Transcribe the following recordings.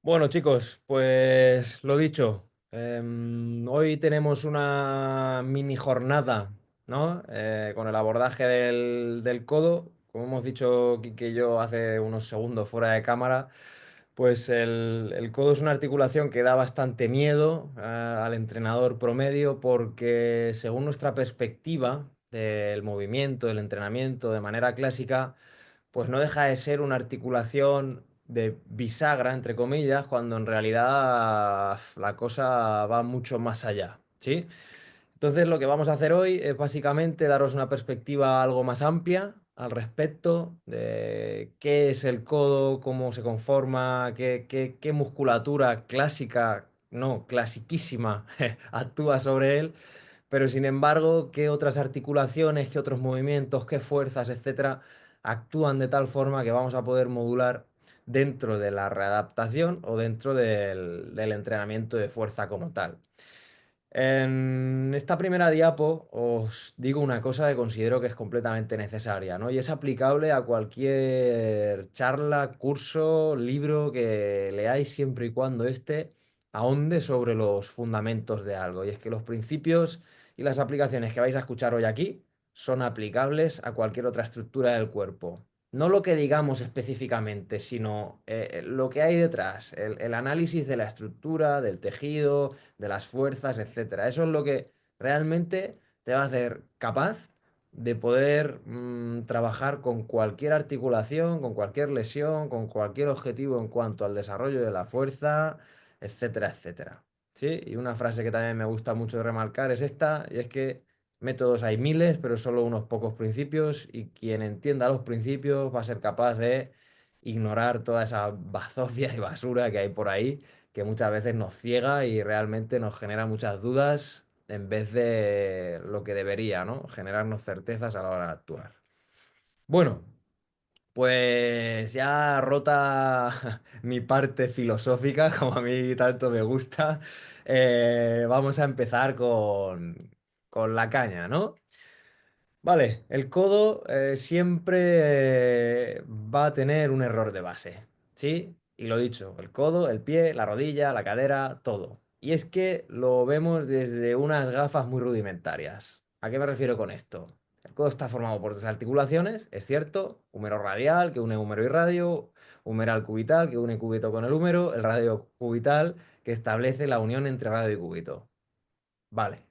Bueno, chicos, pues lo dicho, hoy tenemos una mini jornada, ¿no? Con el abordaje del codo. Como hemos dicho Quique y yo hace unos segundos fuera de cámara, pues el codo es una articulación que da bastante miedo, al entrenador promedio porque según nuestra perspectiva del movimiento, del entrenamiento de manera clásica, pues no deja de ser una articulación de bisagra, entre comillas, cuando en realidad la cosa va mucho más allá, ¿sí? Entonces lo que vamos a hacer hoy es básicamente daros una perspectiva algo más amplia al respecto de qué es el codo, cómo se conforma, qué musculatura clásica, no, clasiquísima, actúa sobre él, pero sin embargo, qué otras articulaciones, qué otros movimientos, qué fuerzas, etcétera, actúan de tal forma que vamos a poder modular dentro de la readaptación o dentro del entrenamiento de fuerza como tal. En esta primera diapo os digo una cosa que considero que es completamente necesaria, ¿no? Y es aplicable a cualquier charla, curso, libro que leáis siempre y cuando éste ahonde sobre los fundamentos de algo. Y es que los principios y las aplicaciones que vais a escuchar hoy aquí son aplicables a cualquier otra estructura del cuerpo. No lo que digamos específicamente, sino lo que hay detrás, el análisis de la estructura, del tejido, de las fuerzas, etcétera. Eso es lo que realmente te va a hacer capaz de poder trabajar con cualquier articulación, con cualquier lesión, con cualquier objetivo en cuanto al desarrollo de la fuerza, etcétera, etcétera. ¿Sí? Y una frase que también me gusta mucho remarcar es esta, y es que métodos hay miles, pero solo unos pocos principios, y quien entienda los principios va a ser capaz de ignorar toda esa bazofia y basura que hay por ahí, que muchas veces nos ciega y realmente nos genera muchas dudas en vez de lo que debería, ¿no? Generarnos certezas a la hora de actuar. Bueno, pues ya rota mi parte filosófica, como a mí tanto me gusta, vamos a empezar con la caña, ¿no? Vale, el codo siempre va a tener un error de base, ¿sí? Y lo dicho, el codo, el pie, la rodilla, la cadera, todo. Y es que lo vemos desde unas gafas muy rudimentarias. ¿A qué me refiero con esto? El codo está formado por tres articulaciones, es cierto, húmero radial, que une húmero y radio, humeral cubital, que une cúbito con el húmero, el radio cubital, que establece la unión entre radio y cúbito. Vale.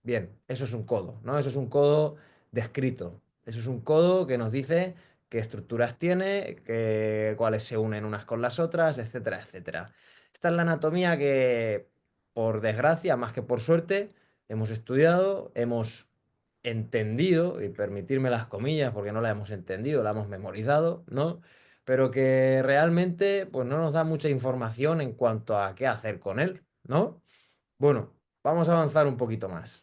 Bien, eso es un codo, ¿no? Eso es un codo descrito. Eso es un codo que nos dice qué estructuras tiene, cuáles se unen unas con las otras, etcétera, etcétera. Esta es la anatomía que, por desgracia, más que por suerte, hemos estudiado, hemos entendido, y permitirme las comillas porque no la hemos entendido, la hemos memorizado, ¿no? Pero que realmente pues, no nos da mucha información en cuanto a qué hacer con él, ¿no? Bueno, vamos a avanzar un poquito más.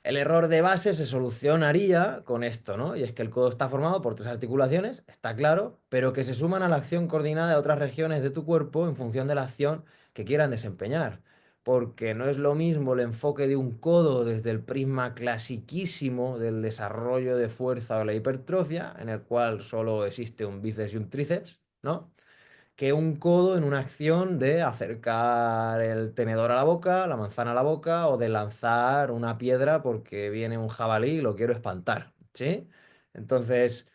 El error de base se solucionaría con esto, ¿no? Y es que el codo está formado por tres articulaciones, está claro, pero que se suman a la acción coordinada de otras regiones de tu cuerpo en función de la acción que quieran desempeñar. Porque no es lo mismo el enfoque de un codo desde el prisma clasiquísimo del desarrollo de fuerza o la hipertrofia, en el cual solo existe un bíceps y un tríceps, ¿no? Que un codo en una acción de acercar el tenedor a la boca, la manzana a la boca o de lanzar una piedra porque viene un jabalí y lo quiero espantar, ¿sí? Entonces,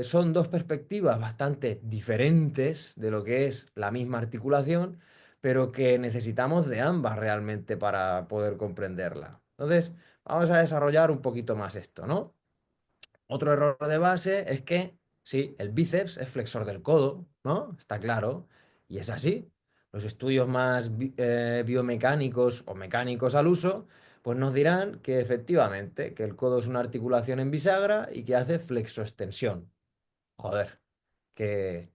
son dos perspectivas bastante diferentes de lo que es la misma articulación, pero que necesitamos de ambas realmente para poder comprenderla. Entonces, vamos a desarrollar un poquito más esto, ¿no? Otro error de base es que, sí, el bíceps es flexor del codo, ¿no? Está claro. Y es así. Los estudios más biomecánicos o mecánicos al uso, pues nos dirán que efectivamente, que el codo es una articulación en bisagra y que hace flexoextensión. Joder, qué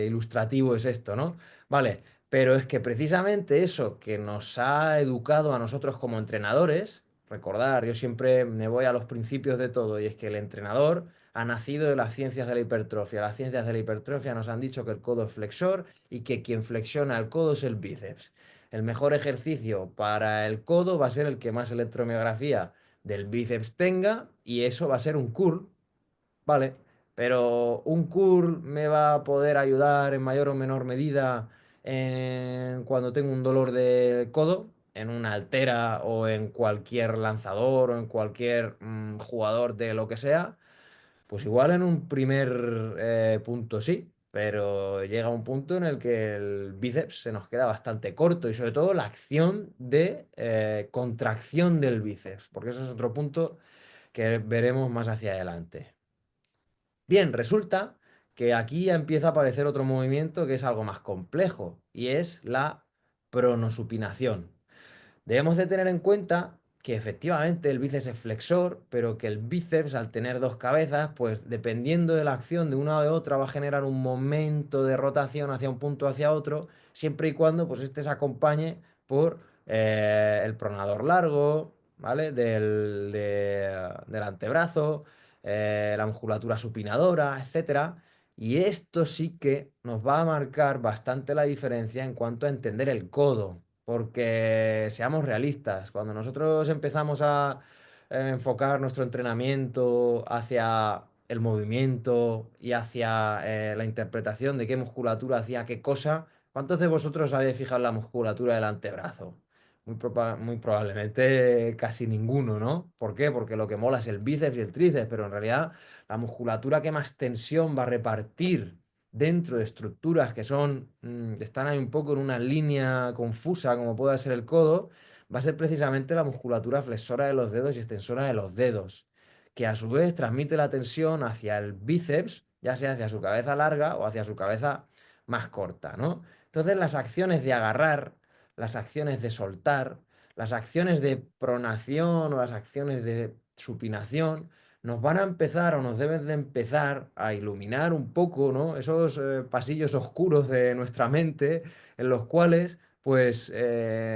ilustrativo es esto, ¿no? Vale, pero es que precisamente eso que nos ha educado a nosotros como entrenadores, recordar, yo siempre me voy a los principios de todo, y es que el entrenador ha nacido de las ciencias de la hipertrofia. Las ciencias de la hipertrofia nos han dicho que el codo es flexor y que quien flexiona el codo es el bíceps. El mejor ejercicio para el codo va a ser el que más electromiografía del bíceps tenga, y eso va a ser un curl, ¿vale? pero un curl me va a poder ayudar en mayor o menor medida cuando tengo un dolor de codo, en una altera o en cualquier lanzador o en cualquier jugador de lo que sea. Pues igual en un primer punto sí, pero llega un punto en el que el bíceps se nos queda bastante corto y sobre todo la acción de contracción del bíceps, porque eso es otro punto que veremos más hacia adelante. Bien, resulta que aquí ya empieza a aparecer otro movimiento que es algo más complejo y es la pronosupinación. Debemos de tener en cuenta que efectivamente el bíceps es flexor, pero que el bíceps al tener dos cabezas, pues dependiendo de la acción de una o de otra, va a generar un momento de rotación hacia un punto o hacia otro, siempre y cuando pues este se acompañe por el pronador largo, ¿vale? Del antebrazo, la musculatura supinadora, etcétera. Y esto sí que nos va a marcar bastante la diferencia en cuanto a entender el codo. Porque seamos realistas, cuando nosotros empezamos a enfocar nuestro entrenamiento hacia el movimiento y hacia la interpretación de qué musculatura hacía qué cosa, ¿cuántos de vosotros habéis fijado en la musculatura del antebrazo? Muy probablemente casi ninguno, ¿no? ¿Por qué? Porque lo que mola es el bíceps y el tríceps, pero en realidad la musculatura que más tensión va a repartir dentro de estructuras que son, están ahí un poco en una línea confusa, como pueda ser el codo, va a ser precisamente la musculatura flexora de los dedos y extensora de los dedos, que a su vez transmite la tensión hacia el bíceps, ya sea hacia su cabeza larga o hacia su cabeza más corta, ¿no? Entonces las acciones de agarrar, las acciones de soltar, las acciones de pronación o las acciones de supinación, nos van a empezar o nos deben de empezar a iluminar un poco, ¿no? Esos pasillos oscuros de nuestra mente en los cuales pues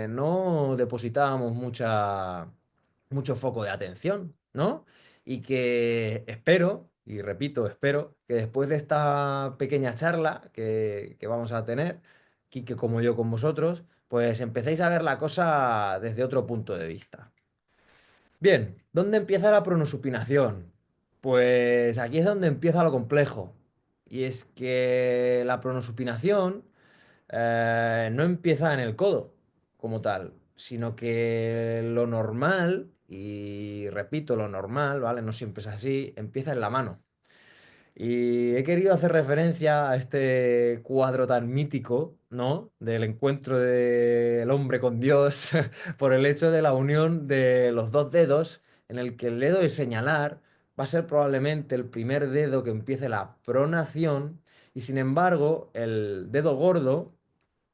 no depositábamos mucho foco de atención, ¿no? Y que espero, y repito, espero que después de esta pequeña charla que vamos a tener, Quique como yo con vosotros, pues empecéis a ver la cosa desde otro punto de vista. Bien, ¿dónde empieza la pronosupinación? Pues aquí es donde empieza lo complejo. Y es que la pronosupinación no empieza en el codo como tal, sino que lo normal, y repito, lo normal, ¿vale? No siempre es así, empieza en la mano. Y he querido hacer referencia a este cuadro tan mítico, ¿no? Del encuentro del hombre con Dios por el hecho de la unión de los dos dedos, en el que el dedo de señalar va a ser probablemente el primer dedo que empiece la pronación y sin embargo el dedo gordo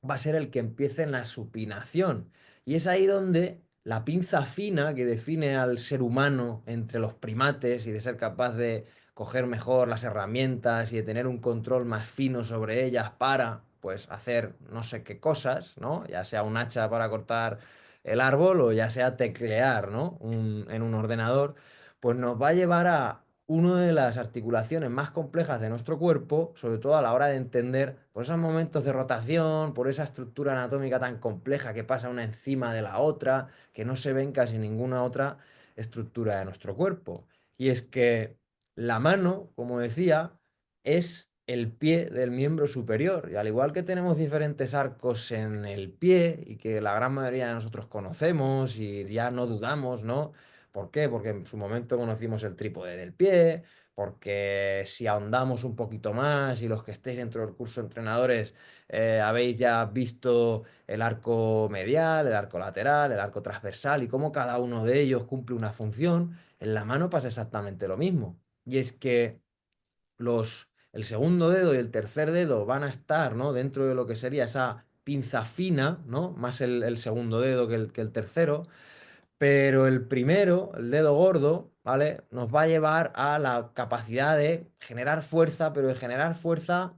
va a ser el que empiece en la supinación. Y es ahí donde la pinza fina que define al ser humano entre los primates y de ser capaz de coger mejor las herramientas y de tener un control más fino sobre ellas para, pues, hacer no sé qué cosas, ¿no? Ya sea un hacha para cortar el árbol o ya sea teclear, ¿no? En un ordenador, pues nos va a llevar a una de las articulaciones más complejas de nuestro cuerpo, sobre todo a la hora de entender por esos momentos de rotación, por esa estructura anatómica tan compleja que pasa una encima de la otra, que no se ve en casi ninguna otra estructura de nuestro cuerpo. Y es que la mano, como decía, es el pie del miembro superior. Y al igual que tenemos diferentes arcos en el pie y que la gran mayoría de nosotros conocemos y ya no dudamos, ¿no? ¿Por qué? Porque en su momento conocimos el trípode del pie, porque si ahondamos un poquito más y los que estéis dentro del curso de entrenadores habéis ya visto el arco medial, el arco lateral, el arco transversal y cómo cada uno de ellos cumple una función, en la mano pasa exactamente lo mismo. Y es que el segundo dedo y el tercer dedo van a estar, ¿no? Dentro de lo que sería esa pinza fina, ¿no? Más el segundo dedo que el tercero. Pero el primero, el dedo gordo, ¿vale? Nos va a llevar a la capacidad de generar fuerza, pero de generar fuerza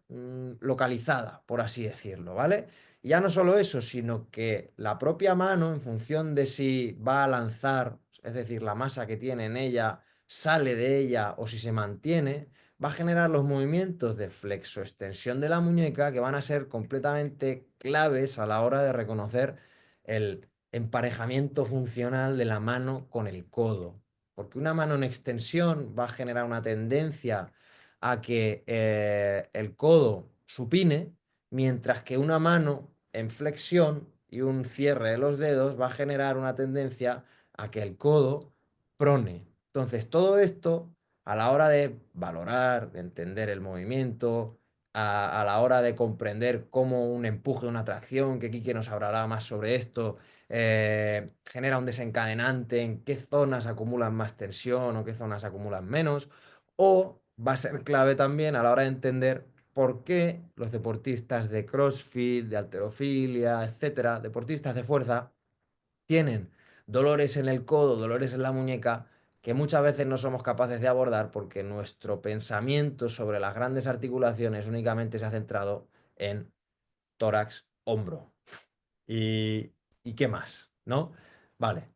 localizada, por así decirlo, ¿vale? Y ya no solo eso, sino que la propia mano, en función de si va a lanzar, es decir, la masa que tiene en ella, sale de ella o si se mantiene, va a generar los movimientos de flexo-extensión de la muñeca que van a ser completamente claves a la hora de reconocer el emparejamiento funcional de la mano con el codo. Porque una mano en extensión va a generar una tendencia a que el codo supine, mientras que una mano en flexión y un cierre de los dedos va a generar una tendencia a que el codo prone. Entonces, todo esto a la hora de valorar, de entender el movimiento, a la hora de comprender cómo un empuje, una tracción, que Quique nos hablará más sobre esto, genera un desencadenante, en qué zonas acumulan más tensión o qué zonas acumulan menos, o va a ser clave también a la hora de entender por qué los deportistas de CrossFit, de halterofilia, etcétera, deportistas de fuerza, tienen dolores en el codo, dolores en la muñeca, que muchas veces no somos capaces de abordar porque nuestro pensamiento sobre las grandes articulaciones únicamente se ha centrado en tórax, hombro. ¿Y, y qué más? ¿No? Vale.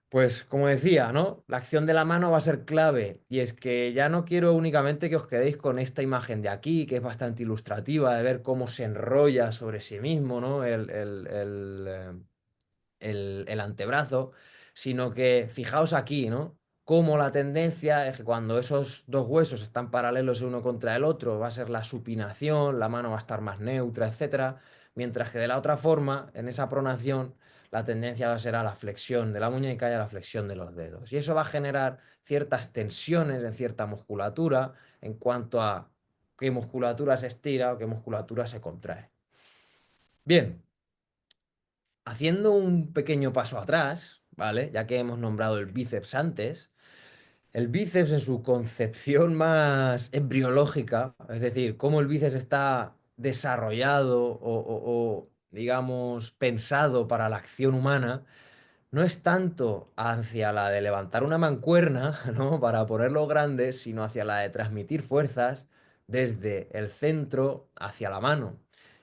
Pues como decía, ¿no? La acción de la mano va a ser clave. Y es que ya no quiero únicamente que os quedéis con esta imagen de aquí, que es bastante ilustrativa, de ver cómo se enrolla sobre sí mismo, ¿no? El antebrazo, sino que fijaos aquí, ¿no? Cómo la tendencia es que cuando esos dos huesos están paralelos uno contra el otro, va a ser la supinación, la mano va a estar más neutra, etcétera, mientras que de la otra forma, en esa pronación, la tendencia va a ser a la flexión de la muñeca y a la flexión de los dedos. Y eso va a generar ciertas tensiones en cierta musculatura en cuanto a qué musculatura se estira o qué musculatura se contrae. Bien, haciendo un pequeño paso atrás, ¿vale? Ya que hemos nombrado el bíceps antes, el bíceps en su concepción más embriológica, es decir, cómo el bíceps está desarrollado digamos, pensado para la acción humana, no es tanto hacia la de levantar una mancuerna, ¿no? Para ponerlo grande, sino hacia la de transmitir fuerzas desde el centro hacia la mano.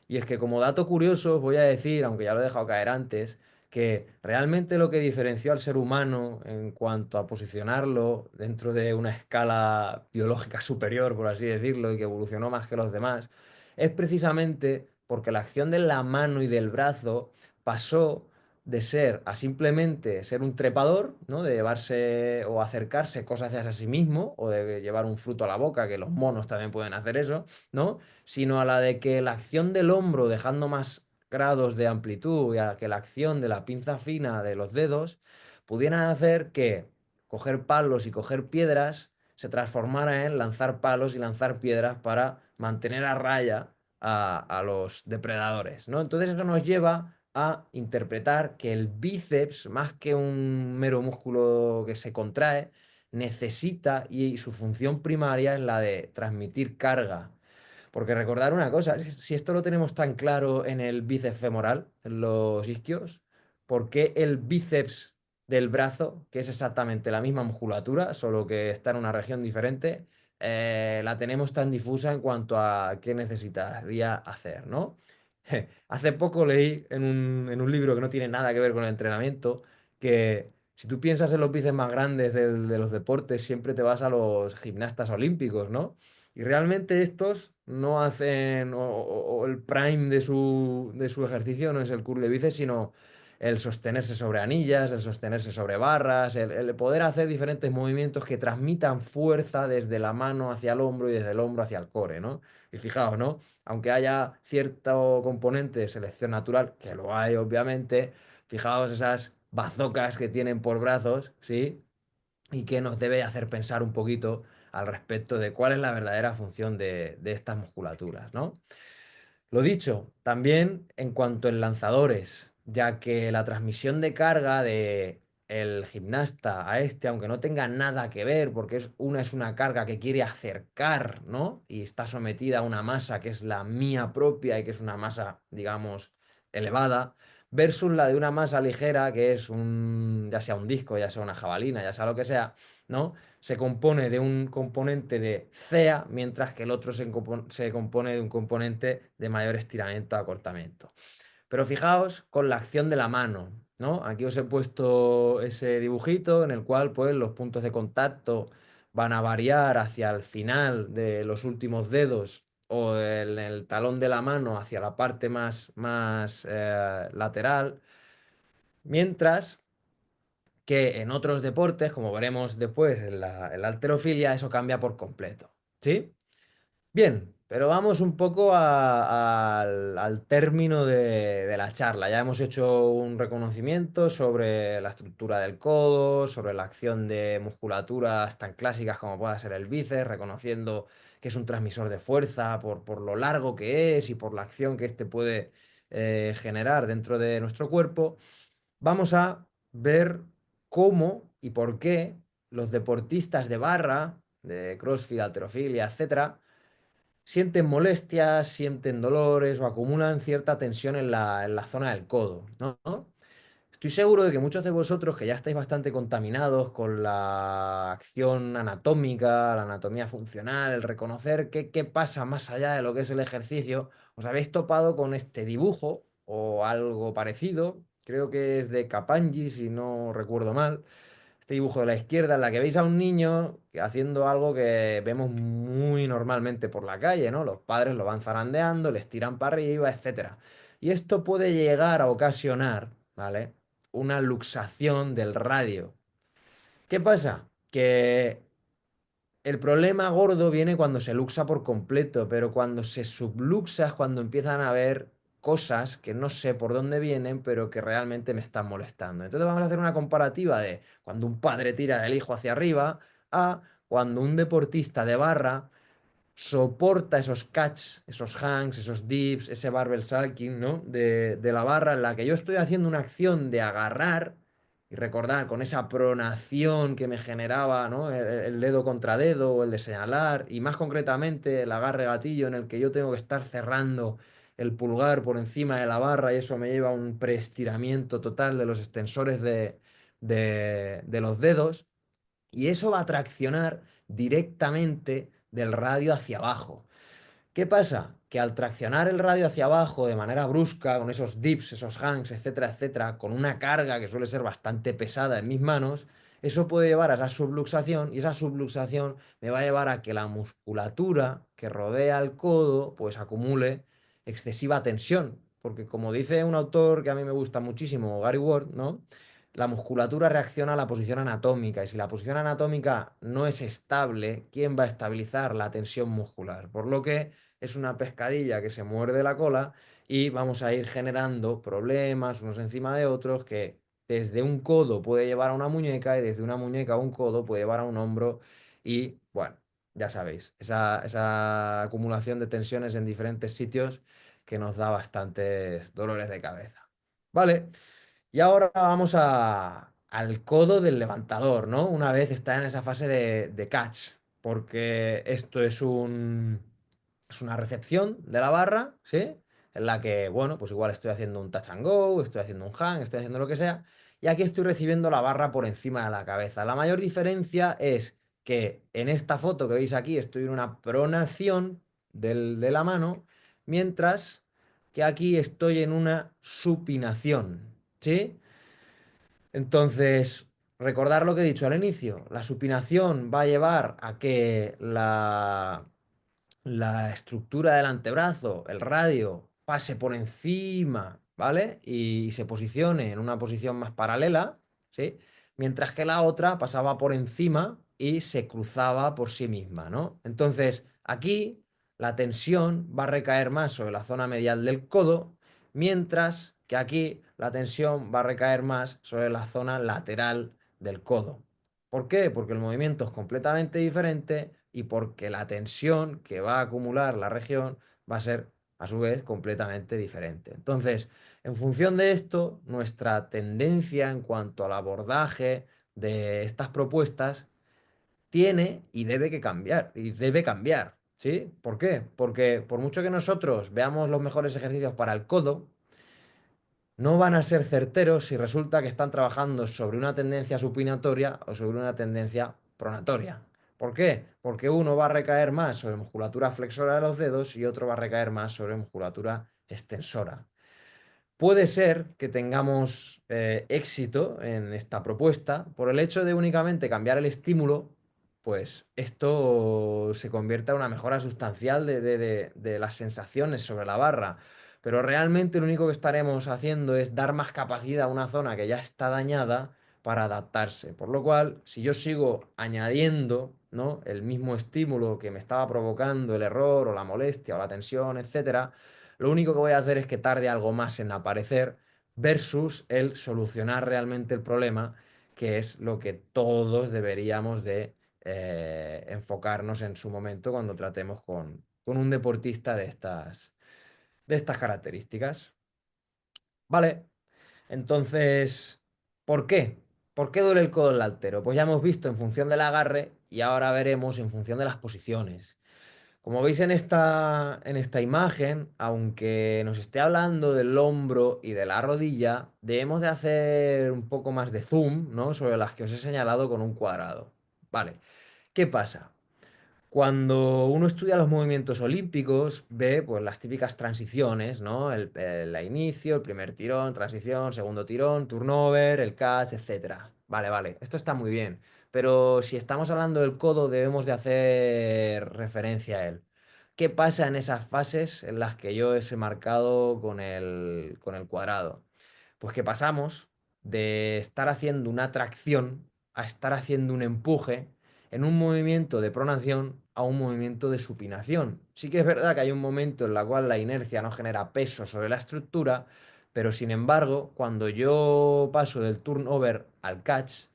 Y es que como dato curioso os voy a decir, aunque ya lo he dejado caer antes, que realmente lo que diferenció al ser humano en cuanto a posicionarlo dentro de una escala biológica superior, por así decirlo, y que evolucionó más que los demás, es precisamente porque la acción de la mano y del brazo pasó de ser a simplemente ser un trepador, ¿no? De llevarse o acercarse cosas hacia sí mismo, o de llevar un fruto a la boca, que los monos también pueden hacer eso, ¿no? Sino a la de que la acción del hombro, dejando más grados de amplitud, y a que la acción de la pinza fina de los dedos, pudieran hacer que coger palos y coger piedras se transformara en lanzar palos y lanzar piedras para mantener a raya a los depredadores, ¿no? Entonces eso nos lleva a interpretar que el bíceps, más que un mero músculo que se contrae, necesita y su función primaria es la de transmitir carga. Porque recordar una cosa, si esto lo tenemos tan claro en el bíceps femoral, en los isquios, ¿por qué el bíceps del brazo, que es exactamente la misma musculatura, solo que está en una región diferente, la tenemos tan difusa en cuanto a qué necesitaría hacer, ¿no? Hace poco leí en un libro que no tiene nada que ver con el entrenamiento, que si tú piensas en los bíceps más grandes de los deportes, siempre te vas a los gimnastas olímpicos, ¿no? Y realmente estos no hacen, o el prime de su ejercicio no es el curl de bíceps, sino el sostenerse sobre anillas, el sostenerse sobre barras, el poder hacer diferentes movimientos que transmitan fuerza desde la mano hacia el hombro y desde el hombro hacia el core, ¿no? Y fijaos, ¿no? Aunque haya cierto componente de selección natural, que lo hay obviamente, fijaos esas bazocas que tienen por brazos, ¿sí? Y que nos debe hacer pensar un poquito al respecto de cuál es la verdadera función de estas musculaturas, ¿no? Lo dicho, también en cuanto a lanzadores, ya que la transmisión de carga de el gimnasta a este, aunque no tenga nada que ver, porque es una carga que quiere acercar, ¿no? Y está sometida a una masa que es la mía propia y que es una masa, digamos, elevada, versus la de una masa ligera, que es un, ya sea un disco, ya sea una jabalina, ya sea lo que sea, ¿no? Se compone de un componente de CEA, mientras que el otro se compone de un componente de mayor estiramiento, acortamiento. Pero fijaos con la acción de la mano, ¿no? Aquí os he puesto ese dibujito en el cual pues los puntos de contacto van a variar hacia el final de los últimos dedos o en el talón de la mano hacia la parte más lateral, mientras que en otros deportes, como veremos después en la halterofilia, eso cambia por completo. ¿Sí? Bien, pero vamos un poco al término de la charla. Ya hemos hecho un reconocimiento sobre la estructura del codo, sobre la acción de musculaturas tan clásicas como pueda ser el bíceps, reconociendo que es un transmisor de fuerza por lo largo que es y por la acción que éste puede generar dentro de nuestro cuerpo. Vamos a ver cómo y por qué los deportistas de barra, de CrossFit, halterofilia, etcétera, sienten molestias, sienten dolores o acumulan cierta tensión en la zona del codo, ¿no? Estoy seguro de que muchos de vosotros que ya estáis bastante contaminados con la acción anatómica, la anatomía funcional, el reconocer qué pasa más allá de lo que es el ejercicio, os habéis topado con este dibujo o algo parecido, creo que es de Kapanji, si no recuerdo mal, este dibujo de la izquierda en la que veis a un niño haciendo algo que vemos muy normalmente por la calle, ¿no? Los padres lo van zarandeando, les tiran para arriba, etcétera. Y esto puede llegar a ocasionar, ¿vale? Una luxación del radio. ¿Qué pasa? Que el problema gordo viene cuando se luxa por completo, pero cuando se subluxa es cuando empiezan a haber cosas que no sé por dónde vienen, pero que realmente me están molestando. Entonces vamos a hacer una comparativa de cuando un padre tira del hijo hacia arriba a cuando un deportista de barra soporta esos catch, esos hangs, esos dips, ese barbell sulking, ¿no? De la barra en la que yo estoy haciendo una acción de agarrar y recordar con esa pronación que me generaba, ¿no? El dedo contra dedo o el de señalar y más concretamente el agarre gatillo en el que yo tengo que estar cerrando el pulgar por encima de la barra y eso me lleva a un preestiramiento total de los extensores de los dedos y eso va a traccionar directamente del radio hacia abajo. ¿Qué pasa? Que al traccionar el radio hacia abajo de manera brusca, con esos dips, esos hangs, etcétera, etcétera, con una carga que suele ser bastante pesada en mis manos, eso puede llevar a esa subluxación y esa subluxación me va a llevar a que la musculatura que rodea el codo pues acumule excesiva tensión. Porque como dice un autor que a mí me gusta muchísimo, Gary Ward, ¿no? La musculatura reacciona a la posición anatómica y si la posición anatómica no es estable, ¿quién va a estabilizar la tensión muscular? Por lo que es una pescadilla que se muerde la cola y vamos a ir generando problemas unos encima de otros que desde un codo puede llevar a una muñeca y desde una muñeca a un codo puede llevar a un hombro y bueno, ya sabéis, esa acumulación de tensiones en diferentes sitios que nos da bastantes dolores de cabeza. Vale, y ahora vamos al codo del levantador, ¿no? Una vez está en esa fase de catch, porque esto es una recepción de la barra, ¿sí? En la que, bueno, pues igual estoy haciendo un touch and go, estoy haciendo un hang, estoy haciendo lo que sea, y aquí estoy recibiendo la barra por encima de la cabeza. La mayor diferencia es que en esta foto que veis aquí estoy en una pronación de la mano, mientras que aquí estoy en una supinación, ¿sí? Entonces, recordar lo que he dicho al inicio, la supinación va a llevar a que la estructura del antebrazo, el radio, pase por encima, ¿vale? Y se posicione en una posición más paralela, ¿sí? Mientras que la otra pasaba por encima y se cruzaba por sí misma, ¿no? Entonces, aquí la tensión va a recaer más sobre la zona medial del codo, mientras que aquí la tensión va a recaer más sobre la zona lateral del codo. ¿Por qué? Porque el movimiento es completamente diferente y porque la tensión que va a acumular la región va a ser a su vez completamente diferente. Entonces, en función de esto, nuestra tendencia en cuanto al abordaje de estas propuestas tiene y debe que cambiar, y debe cambiar, ¿sí? ¿Por qué? Porque por mucho que nosotros veamos los mejores ejercicios para el codo, no van a ser certeros si resulta que están trabajando sobre una tendencia supinatoria o sobre una tendencia pronatoria. ¿Por qué? Porque uno va a recaer más sobre musculatura flexora de los dedos y otro va a recaer más sobre musculatura extensora. Puede ser que tengamos éxito en esta propuesta por el hecho de únicamente cambiar el estímulo, pues esto se convierta en una mejora sustancial de las sensaciones sobre la barra. Pero realmente lo único que estaremos haciendo es dar más capacidad a una zona que ya está dañada para adaptarse. Por lo cual, si yo sigo añadiendo, ¿no?, el mismo estímulo que me estaba provocando el error o la molestia o la tensión, etcétera, lo único que voy a hacer es que tarde algo más en aparecer versus el solucionar realmente el problema, que es lo que todos deberíamos de enfocarnos en su momento cuando tratemos con un deportista de estas características. Vale, entonces, ¿por qué? ¿Por qué duele el codo en el haltero? Pues ya hemos visto en función del agarre y ahora veremos en función de las posiciones. Como veis en esta imagen, aunque nos esté hablando del hombro y de la rodilla, debemos de hacer un poco más de zoom, ¿no?, sobre las que os he señalado con un cuadrado. Vale, ¿qué pasa? Cuando uno estudia los movimientos olímpicos, ve pues las típicas transiciones, ¿no? El inicio, el primer tirón, transición, segundo tirón, turnover, el catch, etcétera. Vale, vale, esto está muy bien. Pero si estamos hablando del codo, debemos de hacer referencia a él. ¿Qué pasa en esas fases en las que yo he marcado con el cuadrado? Pues que pasamos de estar haciendo una tracción a estar haciendo un empuje en un movimiento de pronación a un movimiento de supinación. Sí que es verdad que hay un momento en el cual la inercia no genera peso sobre la estructura, pero sin embargo, cuando yo paso del turnover al catch,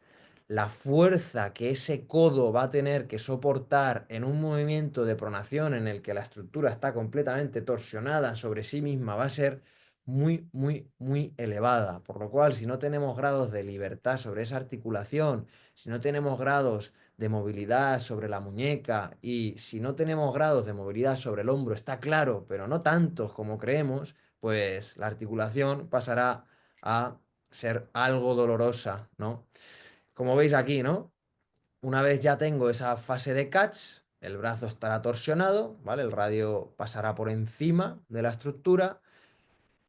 la fuerza que ese codo va a tener que soportar en un movimiento de pronación en el que la estructura está completamente torsionada sobre sí misma va a ser muy, muy, muy elevada. Por lo cual, si no tenemos grados de libertad sobre esa articulación, si no tenemos grados de movilidad sobre la muñeca y si no tenemos grados de movilidad sobre el hombro, está claro, pero no tantos como creemos, pues la articulación pasará a ser algo dolorosa, ¿no? Como veis aquí, ¿no? Una vez ya tengo esa fase de catch, el brazo estará torsionado, ¿vale? El radio pasará por encima de la estructura.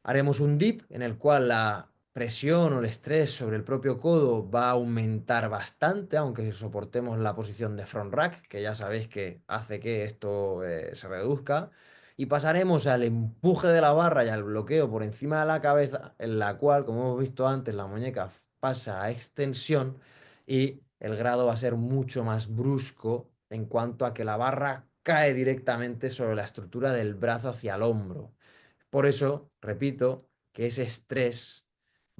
Haremos un dip en el cual la presión o el estrés sobre el propio codo va a aumentar bastante, aunque soportemos la posición de front rack, que ya sabéis que hace que esto se reduzca. Y pasaremos al empuje de la barra y al bloqueo por encima de la cabeza, en la cual, como hemos visto antes, la muñeca pasa a extensión y el grado va a ser mucho más brusco en cuanto a que la barra cae directamente sobre la estructura del brazo hacia el hombro. Por eso, repito, que ese estrés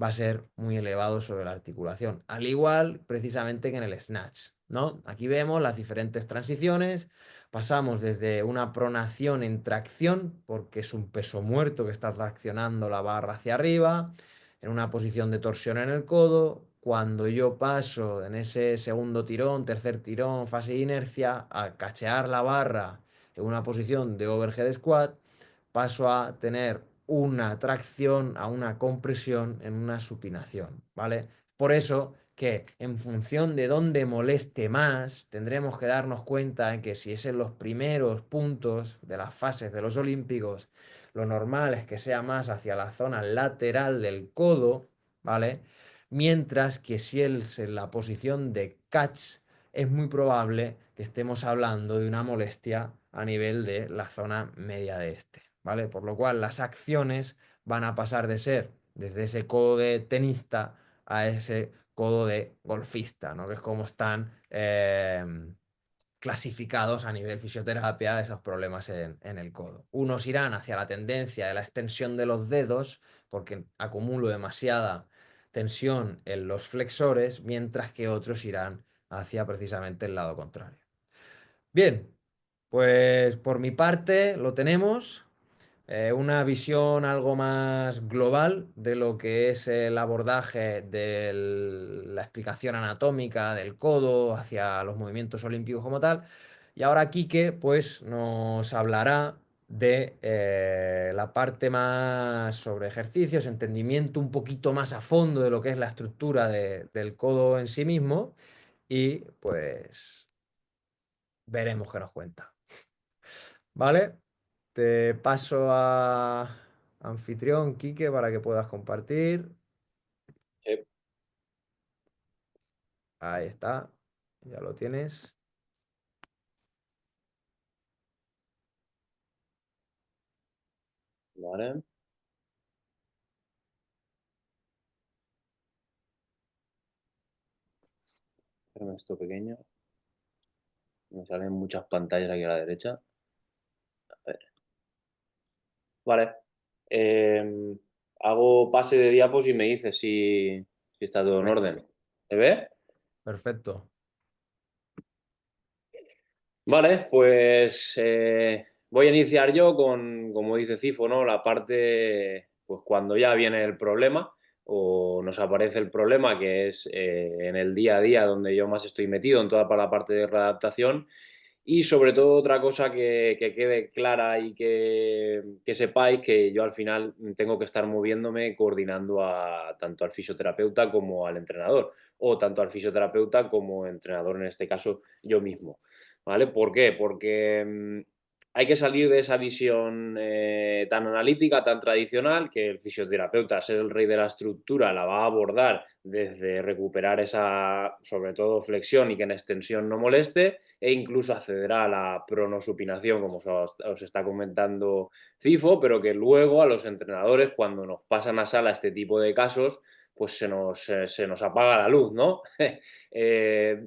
va a ser muy elevado sobre la articulación, al igual precisamente que en el snatch, ¿no? Aquí vemos las diferentes transiciones, pasamos desde una pronación en tracción, porque es un peso muerto que está traccionando la barra hacia arriba, en una posición de torsión en el codo, cuando yo paso en ese segundo tirón, tercer tirón, fase de inercia, a cachear la barra en una posición de overhead squat, paso a tener una tracción, a una compresión en una supinación, ¿vale? Por eso que en función de dónde moleste más, tendremos que darnos cuenta en que si es en los primeros puntos de las fases de los olímpicos, lo normal es que sea más hacia la zona lateral del codo, ¿vale? Mientras que si es en la posición de catch, es muy probable que estemos hablando de una molestia a nivel de la zona media de este, ¿vale? Por lo cual las acciones van a pasar de ser desde ese codo de tenista a ese codo de golfista, ¿no? Que es como están clasificados a nivel fisioterapia esos problemas en el codo. Unos irán hacia la tendencia de la extensión de los dedos porque acumulo demasiada tensión en los flexores, mientras que otros irán hacia precisamente el lado contrario. Bien, pues por mi parte lo tenemos. Una visión algo más global de lo que es el abordaje de la explicación anatómica del codo hacia los movimientos olímpicos como tal. Y ahora Quique pues nos hablará de la parte más sobre ejercicios, entendimiento un poquito más a fondo de lo que es la estructura del codo en sí mismo y pues veremos qué nos cuenta. ¿Vale? Te paso a anfitrión, Quique, para que puedas compartir. Sí, Ahí está, ya lo tienes. vale. hacerme esto pequeño. Me salen muchas pantallas aquí a la derecha. A ver. Vale. Em, hago pase de diapos y me dices si está todo en Venga, orden. ¿Se ve? perfecto. Vale, pues voy a iniciar yo con, como dice Cifo, ¿no? La parte, pues cuando ya viene el problema o nos aparece el problema, que es en el día a día donde yo más estoy metido en toda la parte de readaptación. Y sobre todo otra cosa que quede clara y que sepáis que yo al final tengo que estar moviéndome coordinando tanto al fisioterapeuta como al entrenador, o tanto al fisioterapeuta como entrenador, en este caso yo mismo. ¿Vale? ¿Por qué? Porque hay que salir de esa visión tan analítica, tan tradicional, que el fisioterapeuta, ser el rey de la estructura, la va a abordar desde recuperar esa, sobre todo, flexión y que en extensión no moleste, e incluso accederá a la pronosupinación, como os está comentando Cifo, pero que luego a los entrenadores, cuando nos pasan a sala este tipo de casos, pues se nos apaga la luz, ¿no?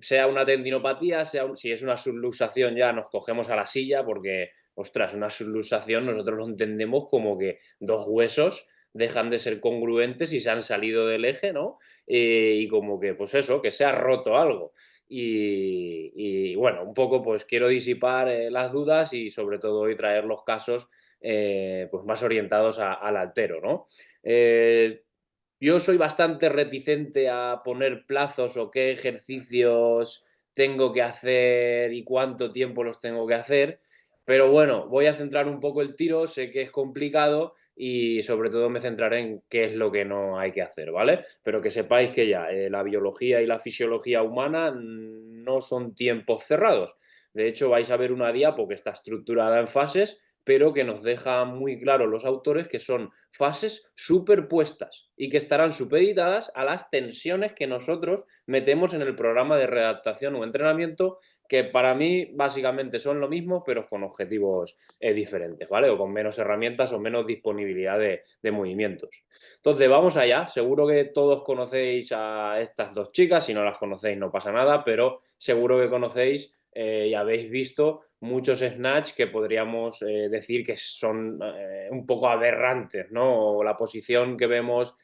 Sea una tendinopatía, si es una subluxación ya nos cogemos a la silla porque, ostras, una subluxación nosotros lo entendemos como que dos huesos dejan de ser congruentes y se han salido del eje, ¿no? Y como que, pues eso, que se ha roto algo. Bueno, un poco pues quiero disipar las dudas y sobre todo hoy traer los casos pues más orientados al altero, ¿no? Eh, yo soy bastante reticente a poner plazos o qué ejercicios tengo que hacer y cuánto tiempo los tengo que hacer, pero bueno, voy a centrar un poco el tiro, sé que es complicado y sobre todo me centraré en qué es lo que no hay que hacer, ¿vale? Pero que sepáis que ya la biología y la fisiología humana no son tiempos cerrados. De hecho, vais a ver una diapo que está estructurada en fases, pero que nos deja muy claro los autores que son fases superpuestas y que estarán supeditadas a las tensiones que nosotros metemos en el programa de readaptación o entrenamiento, que para mí básicamente son lo mismo, pero con objetivos diferentes, ¿vale? O con menos herramientas o menos disponibilidad de movimientos. Entonces, vamos allá. Seguro que todos conocéis a estas dos chicas. Si no las conocéis, no pasa nada, pero seguro que conocéis y habéis visto muchos snatch que podríamos decir que son un poco aberrantes, ¿no? O la posición que vemos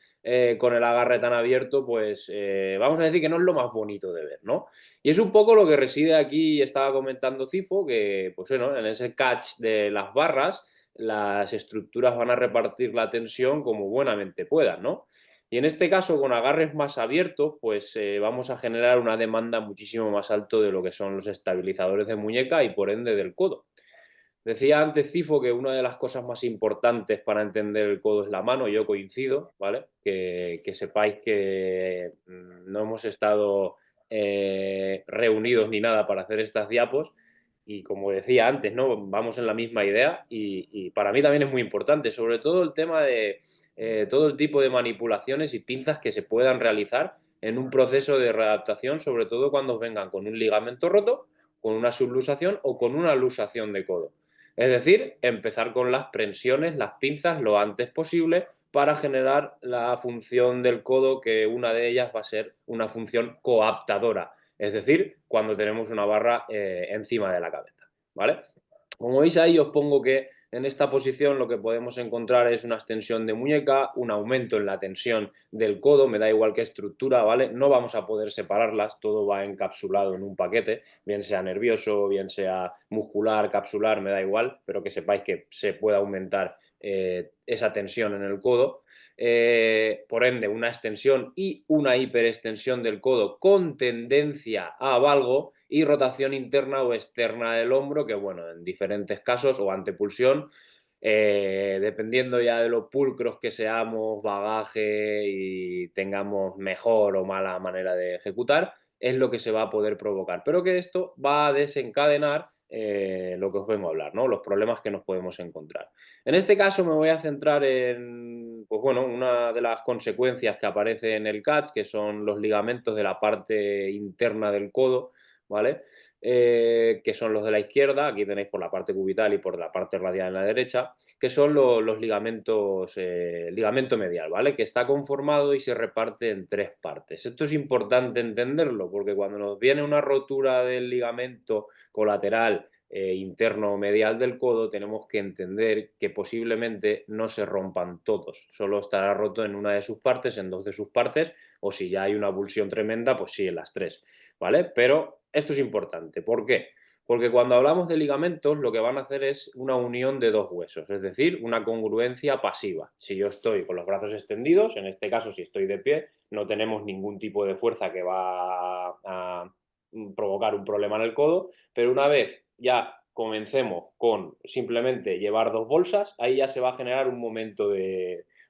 con el agarre tan abierto, pues vamos a decir que no es lo más bonito de ver, ¿no? Y es un poco lo que reside aquí, estaba comentando Cifo, que pues bueno, en ese catch de las barras, las estructuras van a repartir la tensión como buenamente puedan, ¿no? Y en este caso, con agarres más abiertos, pues vamos a generar una demanda muchísimo más alto de lo que son los estabilizadores de muñeca y por ende del codo. Decía antes Cifo que una de las cosas más importantes para entender el codo es la mano, yo coincido, ¿vale? Que sepáis que no hemos estado reunidos ni nada para hacer estas diapos y como decía antes, ¿no? Vamos en la misma idea y para mí también es muy importante, sobre todo el tema de todo el tipo de manipulaciones y pinzas que se puedan realizar en un proceso de readaptación, sobre todo cuando vengan con un ligamento roto, con una subluxación o con una luxación de codo. Es decir, empezar con las prensiones, las pinzas, lo antes posible para generar la función del codo, que una de ellas va a ser una función coaptadora, es decir, cuando tenemos una barra encima de la cabeza, ¿vale? Como veis ahí os pongo que en esta posición lo que podemos encontrar es una extensión de muñeca, un aumento en la tensión del codo, me da igual qué estructura, ¿vale? No vamos a poder separarlas, todo va encapsulado en un paquete, bien sea nervioso, bien sea muscular, capsular, me da igual, pero que sepáis que se puede aumentar esa tensión en el codo. Por ende, una extensión y una hiperextensión del codo con tendencia a valgo y rotación interna o externa del hombro, que bueno, en diferentes casos, o antepulsión, dependiendo ya de los pulcros que seamos, bagaje y tengamos mejor o mala manera de ejecutar, es lo que se va a poder provocar. Pero que esto va a desencadenar lo que os vengo a hablar, ¿no? Los problemas que nos podemos encontrar. En este caso me voy a centrar en, pues bueno, una de las consecuencias que aparece en el catch, que son los ligamentos de la parte interna del codo, ¿vale? Que son los de la izquierda, aquí tenéis por la parte cubital y por la parte radial en la derecha, que son los ligamentos, ligamento medial, ¿vale? Que está conformado y se reparte en tres partes. Esto es importante entenderlo, porque cuando nos viene una rotura del ligamento colateral interno medial del codo, tenemos que entender que posiblemente no se rompan todos, solo estará roto en una de sus partes, en dos de sus partes, o si ya hay una avulsión tremenda, pues sí, en las tres, ¿vale? Pero esto es importante, ¿por qué? Porque cuando hablamos de ligamentos, lo que van a hacer es una unión de dos huesos, es decir, una congruencia pasiva. Si yo estoy con los brazos extendidos, en este caso si estoy de pie, no tenemos ningún tipo de fuerza que va a provocar un problema en el codo, pero una vez ya comencemos con simplemente llevar dos bolsas, ahí ya se va a generar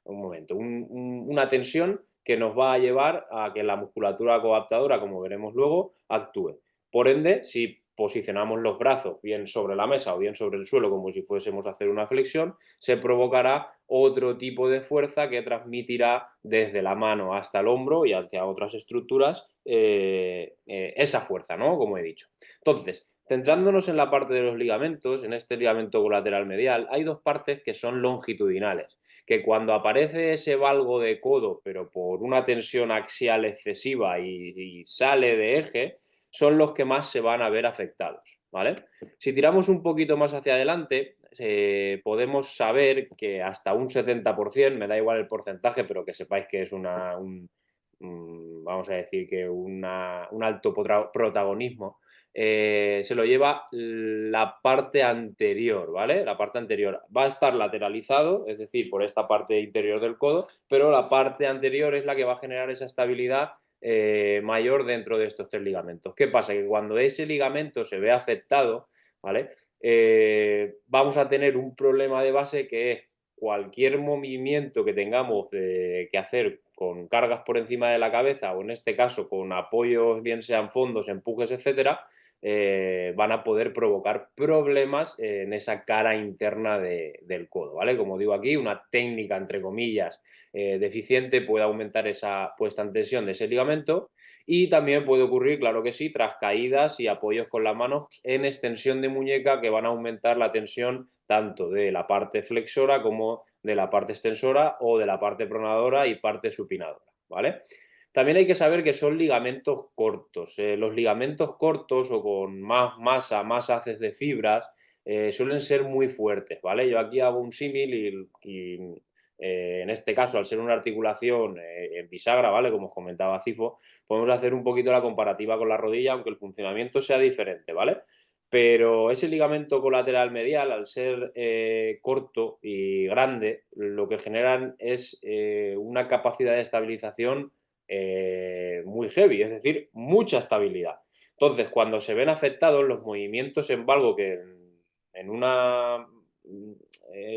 una tensión que nos va a llevar a que la musculatura coadaptadora, como veremos luego, actúe. Por ende, si posicionamos los brazos bien sobre la mesa o bien sobre el suelo, como si fuésemos a hacer una flexión, se provocará otro tipo de fuerza que transmitirá desde la mano hasta el hombro y hacia otras estructuras esa fuerza, ¿no? Como he dicho. Entonces, centrándonos en la parte de los ligamentos, en este ligamento colateral medial, hay dos partes que son longitudinales, que cuando aparece ese valgo de codo, pero por una tensión axial excesiva y sale de eje, son los que más se van a ver afectados, ¿vale? Si tiramos un poquito más hacia adelante, podemos saber que hasta un 70%, me da igual el porcentaje, pero que sepáis que es vamos a decir que un alto protagonismo, se lo lleva la parte anterior, ¿vale? La parte anterior va a estar lateralizado, es decir, por esta parte interior del codo, pero la parte anterior es la que va a generar esa estabilidad mayor dentro de estos tres ligamentos. ¿Qué pasa? Que cuando ese ligamento se ve afectado, ¿vale? Vamos a tener un problema de base que es cualquier movimiento que tengamos que hacer con cargas por encima de la cabeza o en este caso con apoyos, bien sean fondos, empujes, etcétera, van a poder provocar problemas en esa cara interna del codo, ¿vale? Como digo aquí, una técnica, entre comillas, deficiente puede aumentar esa puesta en tensión de ese ligamento y también puede ocurrir, claro que sí, tras caídas y apoyos con las manos en extensión de muñeca que van a aumentar la tensión tanto de la parte flexora como de la parte extensora o de la parte pronadora y parte supinadora, ¿vale? También hay que saber que son ligamentos cortos. Los ligamentos cortos o con más masa, más haces de fibras, suelen ser muy fuertes, ¿vale? Yo aquí hago un símil y en este caso, al ser una articulación en bisagra, ¿vale? Como os comentaba Cifo, podemos hacer un poquito la comparativa con la rodilla, aunque el funcionamiento sea diferente, ¿vale? Pero ese ligamento colateral medial, al ser corto y grande, lo que generan es una capacidad de estabilización muy heavy, es decir, mucha estabilidad. Entonces, cuando se ven afectados los movimientos en valgo que en una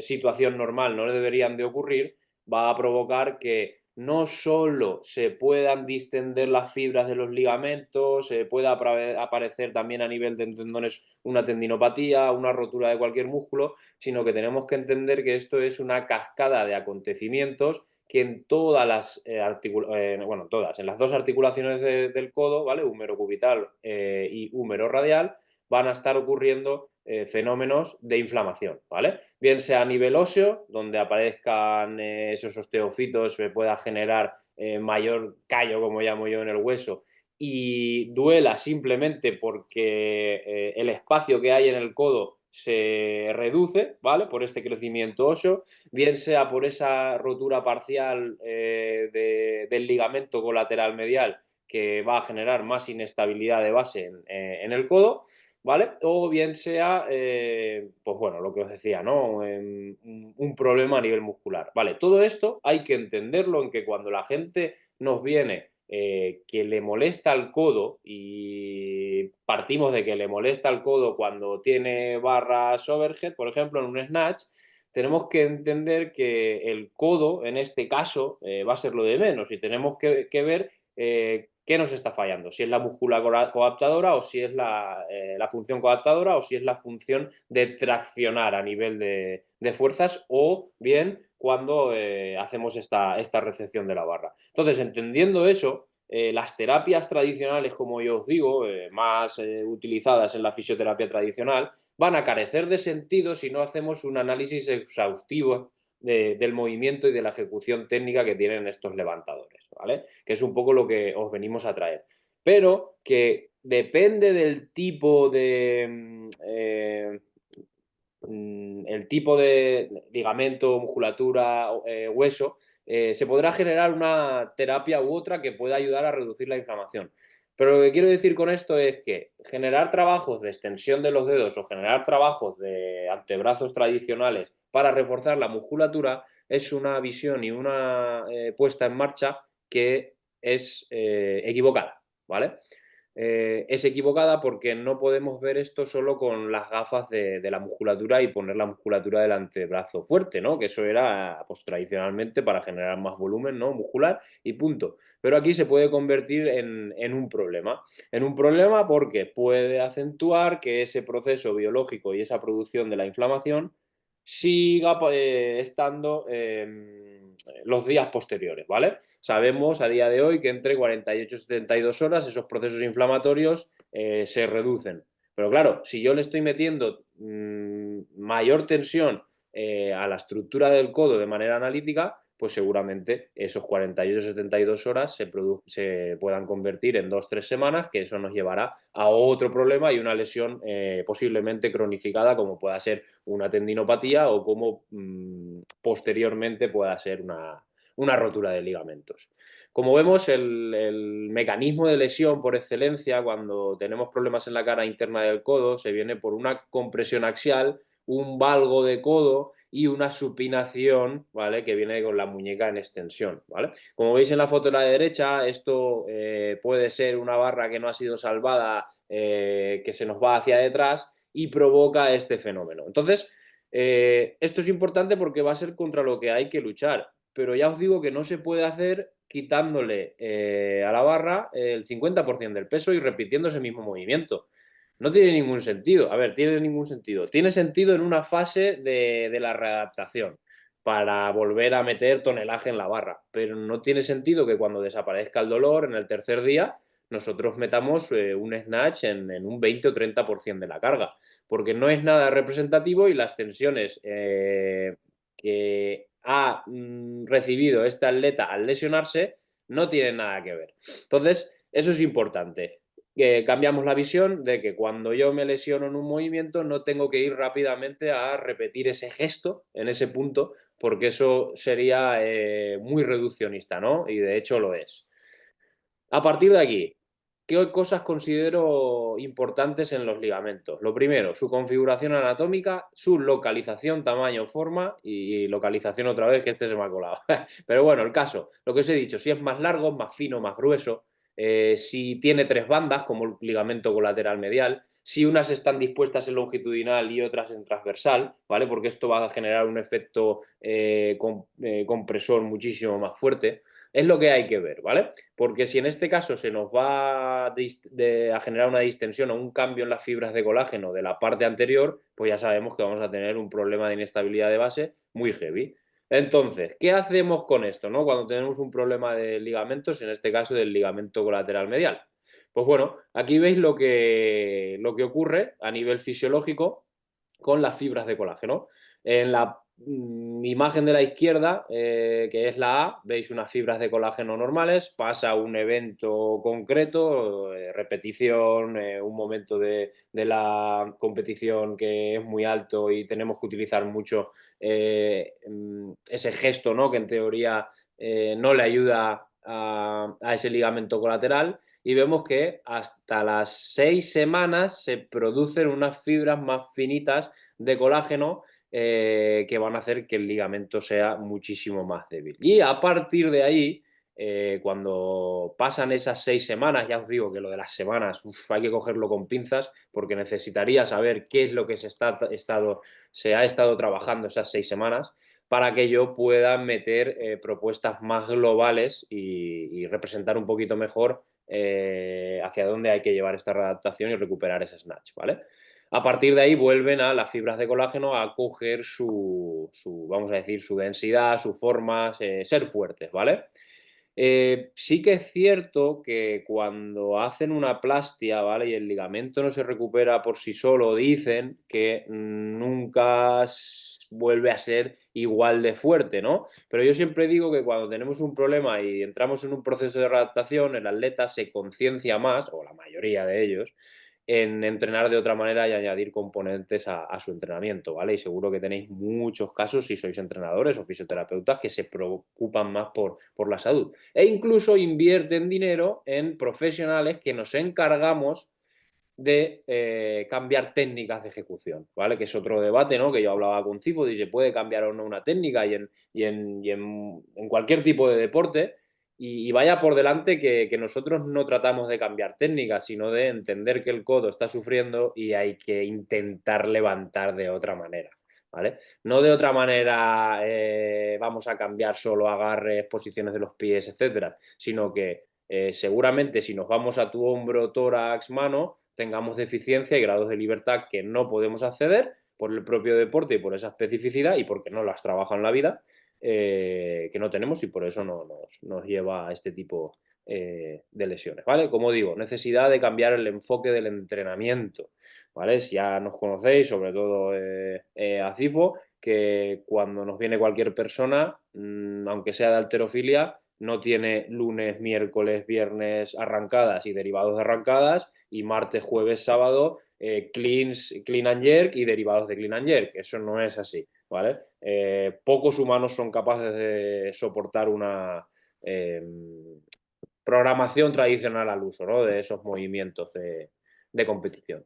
situación normal no deberían de ocurrir, va a provocar que no solo se puedan distender las fibras de los ligamentos, pueda aparecer también a nivel de tendones una tendinopatía, una rotura de cualquier músculo, sino que tenemos que entender que esto es una cascada de acontecimientos que en todas las en las dos articulaciones del codo, ¿vale? Húmero cubital y húmero radial, van a estar ocurriendo fenómenos de inflamación, ¿vale? Bien sea a nivel óseo, donde aparezcan esos osteofitos, se pueda generar mayor callo, como llamo yo, en el hueso, y duela simplemente porque el espacio que hay en el codo se reduce, ¿vale? Por este crecimiento óseo, bien sea por esa rotura parcial del ligamento colateral medial que va a generar más inestabilidad de base en el codo, ¿vale? O bien sea, pues bueno, lo que os decía, ¿no? Un problema a nivel muscular. Vale, todo esto hay que entenderlo en que cuando la gente nos viene que le molesta el codo y partimos de que le molesta el codo cuando tiene barras overhead, por ejemplo, en un snatch, tenemos que entender que el codo, en este caso, va a ser lo de menos y tenemos que ver qué nos está fallando, si es la musculatura coadaptadora o si es la función coadaptadora o si es la función de traccionar a nivel de fuerzas o bien cuando hacemos esta recepción de la barra. Entonces, entendiendo eso, las terapias tradicionales, como yo os digo, más utilizadas en la fisioterapia tradicional, van a carecer de sentido si no hacemos un análisis exhaustivo del movimiento y de la ejecución técnica que tienen estos levantadores, ¿vale? Que es un poco lo que os venimos a traer. Pero que depende del tipo de el tipo de ligamento, musculatura, hueso, se podrá generar una terapia u otra que pueda ayudar a reducir la inflamación. Pero lo que quiero decir con esto es que generar trabajos de extensión de los dedos o generar trabajos de antebrazos tradicionales para reforzar la musculatura es una visión y una puesta en marcha que es equivocada, ¿vale? Es equivocada porque no podemos ver esto solo con las gafas de la musculatura y poner la musculatura del antebrazo fuerte, ¿no? Que eso era, pues tradicionalmente para generar más volumen, ¿no? Muscular y punto. Pero aquí se puede convertir en un problema. En un problema porque puede acentuar que ese proceso biológico y esa producción de la inflamación siga estando los días posteriores, ¿vale? Sabemos a día de hoy que entre 48 y 72 horas esos procesos inflamatorios se reducen. Pero claro, si yo le estoy metiendo mayor tensión a la estructura del codo de manera analítica, pues seguramente esos 48 o 72 horas se puedan convertir en 2 o 3 semanas, que eso nos llevará a otro problema y una lesión posiblemente cronificada, como pueda ser una tendinopatía o como posteriormente pueda ser una rotura de ligamentos. Como vemos, el mecanismo de lesión por excelencia cuando tenemos problemas en la cara interna del codo se viene por una compresión axial, un valgo de codo y una supinación, ¿vale? Que viene con la muñeca en extensión, ¿vale? Como veis en la foto de la derecha, esto puede ser una barra que no ha sido salvada, que se nos va hacia detrás y provoca este fenómeno. Entonces, esto es importante porque va a ser contra lo que hay que luchar, pero ya os digo que no se puede hacer quitándole a la barra el 50% del peso y repitiendo ese mismo movimiento. No tiene ningún sentido. A ver, tiene ningún sentido. Tiene sentido en una fase de la readaptación para volver a meter tonelaje en la barra, pero no tiene sentido que cuando desaparezca el dolor en el tercer día nosotros metamos un snatch en un 20 o 30% de la carga, porque no es nada representativo y las tensiones que ha recibido este atleta al lesionarse no tienen nada que ver. Entonces, eso es importante. Cambiamos la visión de que cuando yo me lesiono en un movimiento no tengo que ir rápidamente a repetir ese gesto en ese punto, porque eso sería muy reduccionista, ¿no? Y de hecho lo es. A partir de aquí, ¿qué cosas considero importantes en los ligamentos? Lo primero, su configuración anatómica, su localización, tamaño, forma y localización otra vez, que este se me ha colado. Pero bueno, el caso, lo que os he dicho, si es más largo, más fino, más grueso, si tiene 3 bandas, como el ligamento colateral medial, si unas están dispuestas en longitudinal y otras en transversal, ¿vale? Porque esto va a generar un efecto compresor muchísimo más fuerte. Es lo que hay que ver, ¿vale? Porque si en este caso se nos va a generar una distensión o un cambio en las fibras de colágeno de la parte anterior, pues ya sabemos que vamos a tener un problema de inestabilidad de base muy heavy. Entonces, ¿qué hacemos con esto, no? Cuando tenemos un problema de ligamentos, en este caso del ligamento colateral medial. Pues bueno, aquí veis lo que ocurre a nivel fisiológico con las fibras de colágeno. En la imagen de la izquierda, que es la A, veis unas fibras de colágeno normales, pasa un evento concreto, repetición, un momento de la competición que es muy alto y tenemos que utilizar mucho ese gesto, ¿no? Que en teoría no le ayuda a ese ligamento colateral y vemos que hasta las 6 semanas se producen unas fibras más finitas de colágeno que van a hacer que el ligamento sea muchísimo más débil. Y a partir de ahí, cuando pasan esas 6 semanas, ya os digo que lo de las semanas hay que cogerlo con pinzas porque necesitaría saber qué es lo que se ha estado trabajando esas 6 semanas para que yo pueda meter propuestas más globales y representar un poquito mejor hacia dónde hay que llevar esta readaptación y recuperar ese snatch, ¿vale? A partir de ahí vuelven a las fibras de colágeno a coger vamos a decir, su densidad, su forma, ser fuertes, ¿vale? Sí que es cierto que cuando hacen una plastia, ¿vale? Y el ligamento no se recupera por sí solo, dicen que nunca vuelve a ser igual de fuerte, ¿no? Pero yo siempre digo que cuando tenemos un problema y entramos en un proceso de adaptación, el atleta se conciencia más, o la mayoría de ellos, en entrenar de otra manera y añadir componentes a su entrenamiento, ¿vale? Y seguro que tenéis muchos casos, si sois entrenadores o fisioterapeutas, que se preocupan más por la salud. E incluso invierten dinero en profesionales que nos encargamos de cambiar técnicas de ejecución, ¿vale? Que es otro debate, ¿no? Que yo hablaba con Cifo, y se puede cambiar o no una técnica en cualquier tipo de deporte. Y vaya por delante que nosotros no tratamos de cambiar técnicas, sino de entender que el codo está sufriendo y hay que intentar levantar de otra manera, ¿vale? No de otra manera vamos a cambiar solo agarres, posiciones de los pies, etcétera, sino que seguramente si nos vamos a tu hombro, tórax, mano, tengamos deficiencia y grados de libertad que no podemos acceder por el propio deporte y por esa especificidad y porque no las trabaja en la vida, que no tenemos y por eso no, nos lleva a este tipo de lesiones, ¿vale? Como digo, necesidad de cambiar el enfoque del entrenamiento, ¿vale? Si ya nos conocéis, sobre todo a Cifo, que cuando nos viene cualquier persona, aunque sea de halterofilia, no tiene lunes, miércoles, viernes arrancadas y derivados de arrancadas, y martes, jueves, sábado clean and jerk y derivados de clean and jerk. Eso no es así, ¿vale? Pocos humanos son capaces de soportar una programación tradicional al uso, ¿no? De esos movimientos de competición.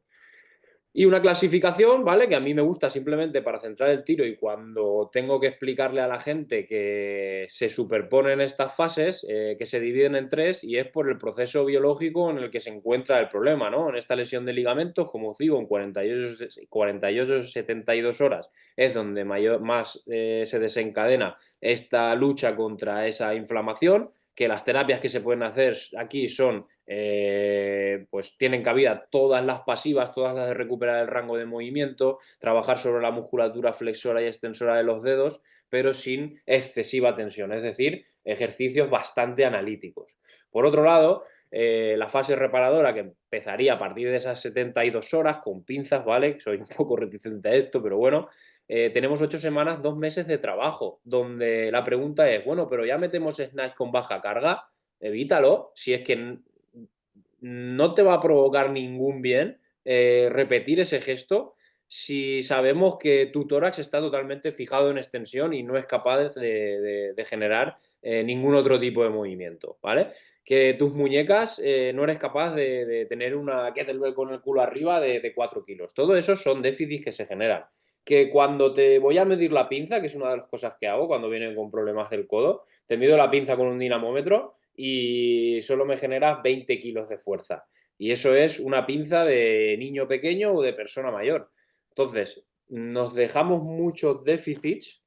Y una clasificación, ¿vale? Que a mí me gusta simplemente para centrar el tiro y cuando tengo que explicarle a la gente que se superponen estas fases, que se dividen en tres y es por el proceso biológico en el que se encuentra el problema, ¿no? En esta lesión de ligamentos, como os digo, en 48 72 horas es donde más se desencadena esta lucha contra esa inflamación, que las terapias que se pueden hacer aquí son pues tienen cabida todas las pasivas, todas las de recuperar el rango de movimiento, trabajar sobre la musculatura flexora y extensora de los dedos, pero sin excesiva tensión, es decir, ejercicios bastante analíticos. Por otro lado, la fase reparadora, que empezaría a partir de esas 72 horas con pinzas, ¿vale? Soy un poco reticente a esto, pero bueno, tenemos 8 semanas, 2 meses de trabajo, donde la pregunta es, bueno, pero ya metemos snatch con baja carga, evítalo, si es que no te va a provocar ningún bien repetir ese gesto si sabemos que tu tórax está totalmente fijado en extensión y no es capaz de generar ningún otro tipo de movimiento, ¿vale? Que tus muñecas no eres capaz de tener una kettlebell con el culo arriba de 4 kilos. Todo eso son déficits que se generan. Que cuando te voy a medir la pinza, que es una de las cosas que hago cuando vienen con problemas del codo, te mido la pinza con un dinamómetro y solo me genera 20 kilos de fuerza. Y eso es una pinza de niño pequeño o de persona mayor. Entonces, nos dejamos muchos déficits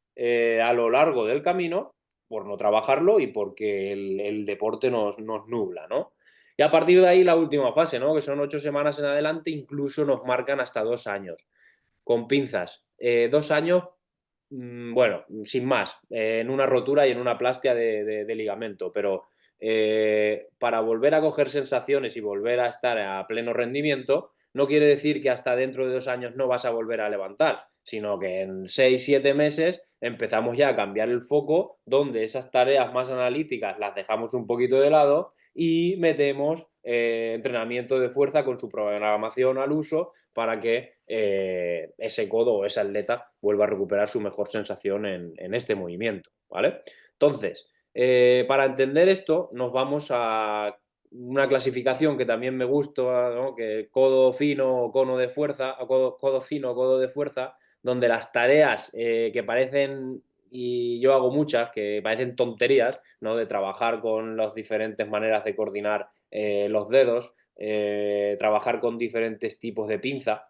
a lo largo del camino por no trabajarlo y porque el deporte nos nubla, ¿no? Y a partir de ahí la última fase, ¿no? Que son 8 semanas en adelante, incluso nos marcan hasta 2 años. Con pinzas. 2 años, bueno, sin más, en una rotura y en una plastia de ligamento, pero para volver a coger sensaciones y volver a estar a pleno rendimiento, no quiere decir que hasta dentro de 2 años no vas a volver a levantar, sino que en 6 7 meses empezamos ya a cambiar el foco, donde esas tareas más analíticas las dejamos un poquito de lado y metemos entrenamiento de fuerza con su programación al uso para que ese codo o ese atleta vuelva a recuperar su mejor sensación en este movimiento, ¿vale? Entonces, para entender esto, nos vamos a una clasificación que también me gusta, ¿no? Que codo fino, cono de fuerza, codo fino, codo de fuerza, donde las tareas que parecen, y yo hago muchas, que parecen tonterías, ¿no? De trabajar con las diferentes maneras de coordinar los dedos, trabajar con diferentes tipos de pinza,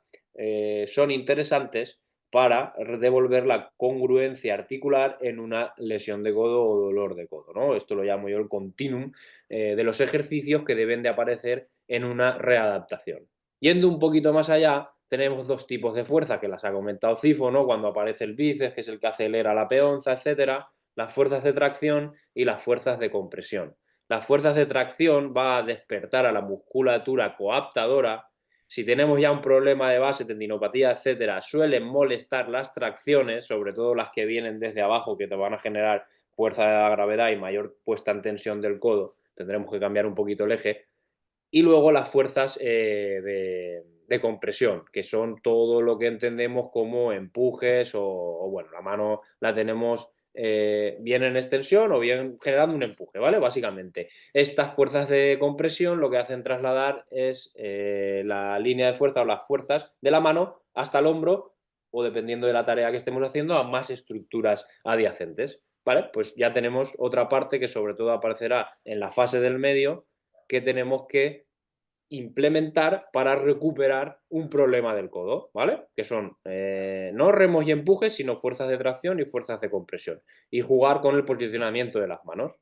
son interesantes para devolver la congruencia articular en una lesión de codo o dolor de codo, ¿no? Esto lo llamo yo el continuum de los ejercicios que deben de aparecer en una readaptación. Yendo un poquito más allá, tenemos dos tipos de fuerza que las ha comentado Cifo, ¿no? Cuando aparece el bíceps, que es el que acelera la peonza, etcétera, las fuerzas de tracción y las fuerzas de compresión. Las fuerzas de tracción va a despertar a la musculatura coaptadora. Si tenemos ya un problema de base, tendinopatía, etcétera, suelen molestar las tracciones, sobre todo las que vienen desde abajo, que te van a generar fuerza de la gravedad y mayor puesta en tensión del codo. Tendremos que cambiar un poquito el eje. Y luego las fuerzas de compresión, que son todo lo que entendemos como empujes o bueno, la mano la tenemos bien en extensión o bien generando un empuje, ¿vale? Básicamente. Estas fuerzas de compresión lo que hacen trasladar es la línea de fuerza o las fuerzas de la mano hasta el hombro o dependiendo de la tarea que estemos haciendo a más estructuras adyacentes, ¿vale? Pues ya tenemos otra parte que sobre todo aparecerá en la fase del medio que tenemos que implementar para recuperar un problema del codo, ¿vale? Que son no remos y empujes, sino fuerzas de tracción y fuerzas de compresión. Y jugar con el posicionamiento de las manos.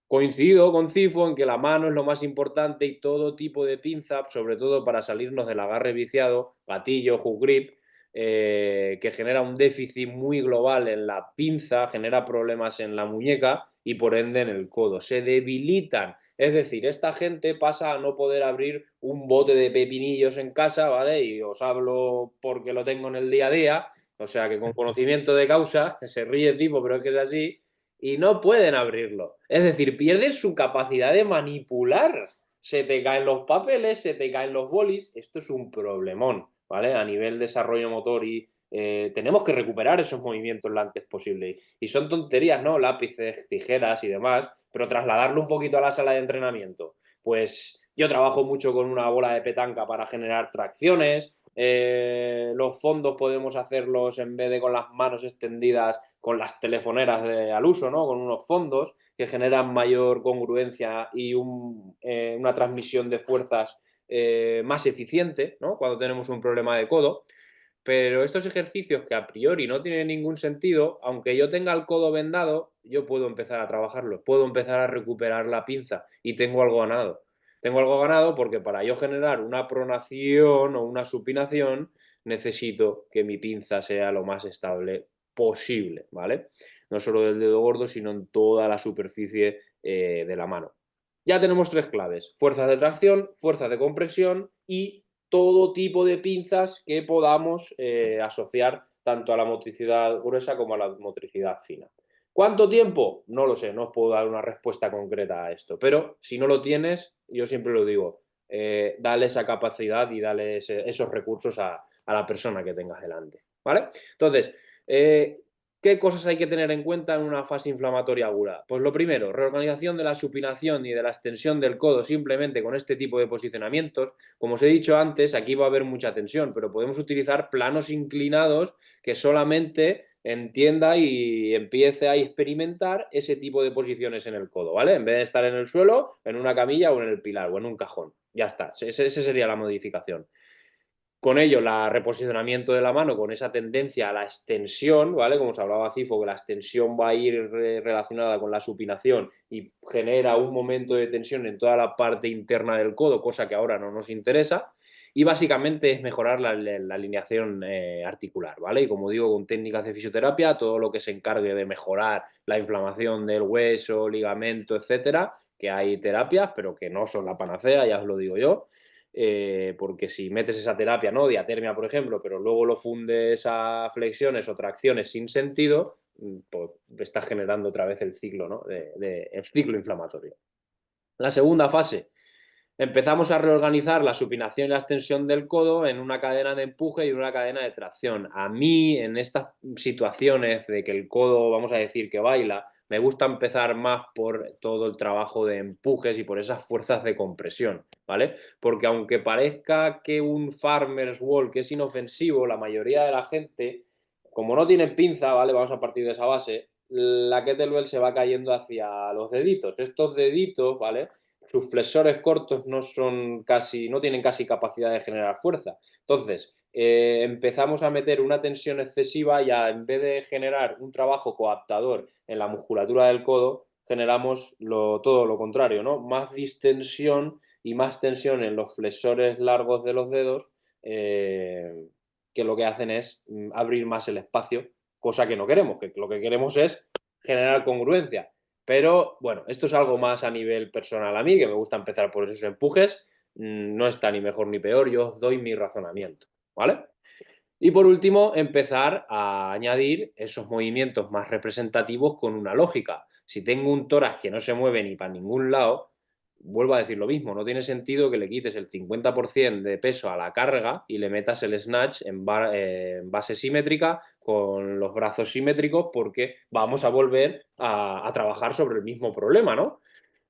Coincido con Cifo en que la mano es lo más importante y todo tipo de pinza, sobre todo para salirnos del agarre viciado, gatillo, hook grip, que genera un déficit muy global en la pinza, genera problemas en la muñeca y por ende en el codo. Se debilitan. Es decir, esta gente pasa a no poder abrir un bote de pepinillos en casa, ¿vale? Y os hablo porque lo tengo en el día a día, o sea que con conocimiento de causa, se ríe tipo, pero es que es así y no pueden abrirlo. Es decir, pierden su capacidad de manipular. Se te caen los papeles, se te caen los bolis. Esto es un problemón, ¿vale? A nivel desarrollo motor y tenemos que recuperar esos movimientos lo antes posible. Y son tonterías, ¿no? Lápices, tijeras y demás, pero trasladarlo un poquito a la sala de entrenamiento. Pues yo trabajo mucho con una bola de petanca para generar tracciones. Los fondos podemos hacerlos en vez de con las manos extendidas con las telefoneras al uso, ¿no? Con unos fondos que generan mayor congruencia y una transmisión de fuerzas más eficiente, ¿no? Cuando tenemos un problema de codo. Pero estos ejercicios que a priori no tienen ningún sentido, aunque yo tenga el codo vendado, yo puedo empezar a trabajarlo, puedo empezar a recuperar la pinza y tengo algo ganado. Tengo algo ganado porque para yo generar una pronación o una supinación necesito que mi pinza sea lo más estable posible, ¿vale? No solo del dedo gordo, sino en toda la superficie de la mano. Ya tenemos tres claves: fuerzas de tracción, fuerzas de compresión y todo tipo de pinzas que podamos asociar tanto a la motricidad gruesa como a la motricidad fina. ¿Cuánto tiempo? No lo sé, no os puedo dar una respuesta concreta a esto, pero si no lo tienes, yo siempre lo digo, dale esa capacidad y dale esos recursos a la persona que tengas delante, ¿vale? Entonces, ¿qué cosas hay que tener en cuenta en una fase inflamatoria aguda? Pues lo primero, reorganización de la supinación y de la extensión del codo simplemente con este tipo de posicionamientos. Como os he dicho antes, aquí va a haber mucha tensión, pero podemos utilizar planos inclinados que solamente entienda y empiece a experimentar ese tipo de posiciones en el codo, ¿vale? En vez de estar en el suelo, en una camilla o en el pilar o en un cajón. Ya está, esa sería la modificación. Con ello, el reposicionamiento de la mano con esa tendencia a la extensión, ¿vale? Como os hablaba Cifo, que la extensión va a ir relacionada con la supinación y genera un momento de tensión en toda la parte interna del codo, cosa que ahora no nos interesa. Y básicamente es mejorar la alineación articular, ¿vale? Y como digo, con técnicas de fisioterapia, todo lo que se encargue de mejorar la inflamación del hueso, ligamento, etcétera, que hay terapias, pero que no son la panacea, ya os lo digo yo. Porque si metes esa terapia, ¿no? Diatermia, por ejemplo, pero luego lo fundes a flexiones o tracciones sin sentido, pues estás generando otra vez el ciclo, ¿no? El ciclo inflamatorio. La segunda fase, empezamos a reorganizar la supinación y la extensión del codo en una cadena de empuje y una cadena de tracción. A mí, en estas situaciones de que el codo, vamos a decir que baila, me gusta empezar más por todo el trabajo de empujes y por esas fuerzas de compresión, ¿vale? Porque aunque parezca que un farmer's walk es inofensivo, la mayoría de la gente, como no tiene pinza, ¿vale? Vamos a partir de esa base, la kettlebell se va cayendo hacia los deditos. Estos deditos, ¿vale? Sus flexores cortos no tienen casi capacidad de generar fuerza. Entonces, empezamos a meter una tensión excesiva y en vez de generar un trabajo coaptador en la musculatura del codo, generamos todo lo contrario, ¿no? Más distensión y más tensión en los flexores largos de los dedos, que lo que hacen es abrir más el espacio, cosa que no queremos, que lo que queremos es generar congruencia. Pero bueno, esto es algo más a nivel personal a mí, que me gusta empezar por esos empujes. No está ni mejor ni peor, yo os doy mi razonamiento, ¿vale? Y por último, empezar a añadir esos movimientos más representativos con una lógica. Si tengo un tórax que no se mueve ni para ningún lado, vuelvo a decir lo mismo, no tiene sentido que le quites el 50% de peso a la carga y le metas el snatch en base simétrica con los brazos simétricos porque vamos a volver a trabajar sobre el mismo problema, ¿no?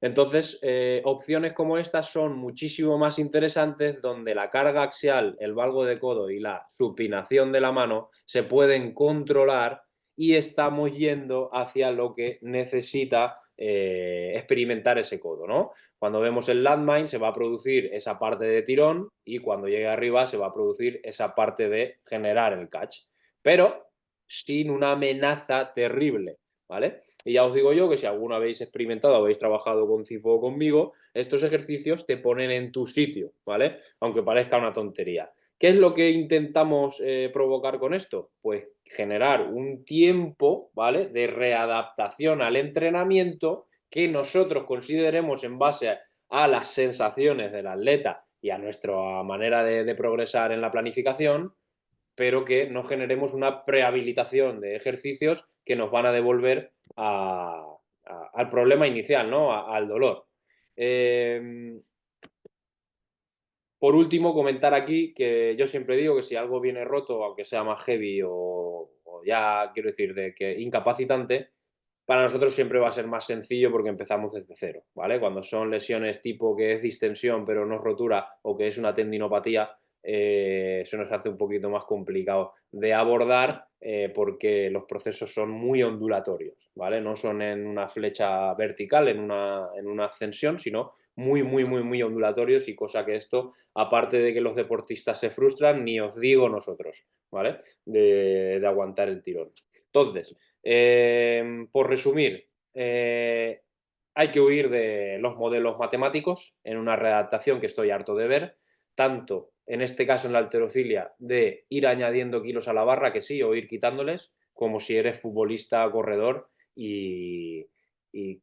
Entonces, opciones como estas son muchísimo más interesantes donde la carga axial, el valgo de codo y la supinación de la mano se pueden controlar y estamos yendo hacia lo que necesita experimentar ese codo, ¿no? Cuando vemos el landmine se va a producir esa parte de tirón y cuando llegue arriba se va a producir esa parte de generar el catch, pero sin una amenaza terrible, ¿vale? Y ya os digo yo que si alguno habéis experimentado, habéis trabajado con CIFO o conmigo, estos ejercicios te ponen en tu sitio, ¿vale? Aunque parezca una tontería. ¿Qué es lo que intentamos provocar con esto? Pues generar un tiempo, ¿vale? De readaptación al entrenamiento que nosotros consideremos en base a las sensaciones del atleta y a nuestra manera de progresar en la planificación, pero que no generemos una prehabilitación de ejercicios que nos van a devolver al problema inicial, ¿no? Al dolor. Por último, comentar aquí que yo siempre digo que si algo viene roto, aunque sea más heavy o ya quiero decir de que incapacitante, para nosotros siempre va a ser más sencillo porque empezamos desde cero, ¿vale? Cuando son lesiones tipo que es distensión pero no es rotura o que es una tendinopatía, se nos hace un poquito más complicado de abordar porque los procesos son muy ondulatorios, ¿vale? No son en una flecha vertical, en una ascensión, sino muy, muy, muy, muy ondulatorios y cosa que esto, aparte de que los deportistas se frustran, ni os digo nosotros, ¿vale? De aguantar el tirón. Entonces, por resumir, hay que huir de los modelos matemáticos en una redactación que estoy harto de ver, tanto en este caso en la halterofilia de ir añadiendo kilos a la barra, que sí, o ir quitándoles, como si eres futbolista, corredor y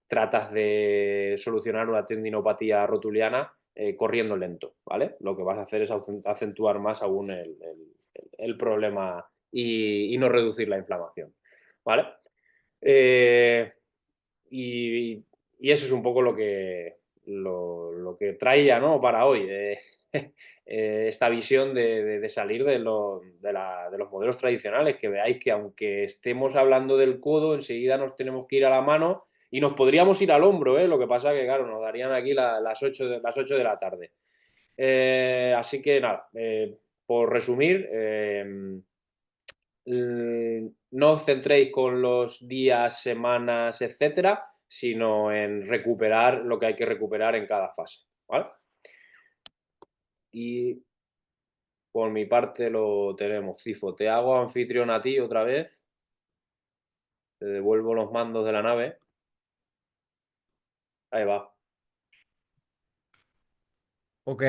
tratas de solucionar una tendinopatía rotuliana corriendo lento, ¿vale? Lo que vas a hacer es acentuar más aún el problema y no reducir la inflamación, ¿vale? Eh, y, y, eso es un poco lo que traía, ¿no? Para hoy. Esta visión de salir de los modelos tradicionales, que veáis que aunque estemos hablando del codo, enseguida nos tenemos que ir a la mano y nos podríamos ir al hombro, ¿eh? Lo que pasa que, claro, nos darían aquí las 8 de la tarde. Así que nada, por resumir, no os centréis con los días, semanas, etcétera, sino en recuperar lo que hay que recuperar en cada fase, ¿vale? Y por mi parte lo tenemos. Cifo, te hago anfitrión a ti otra vez. Te devuelvo los mandos de la nave. Ahí va. Ok,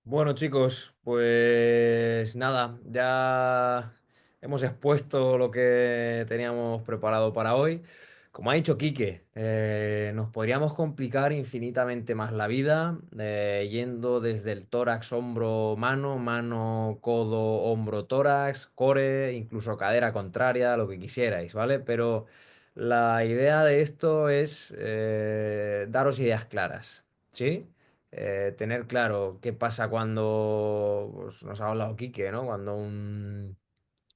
bueno chicos, pues nada, ya hemos expuesto lo que teníamos preparado para hoy. Como ha dicho Quique, nos podríamos complicar infinitamente más la vida yendo desde el tórax, hombro, mano, mano, codo, hombro, tórax, core, incluso cadera contraria, lo que quisierais, ¿vale? Pero la idea de esto es daros ideas claras, ¿sí? Tener claro qué pasa cuando, pues, nos ha hablado Quique, ¿no? Cuando un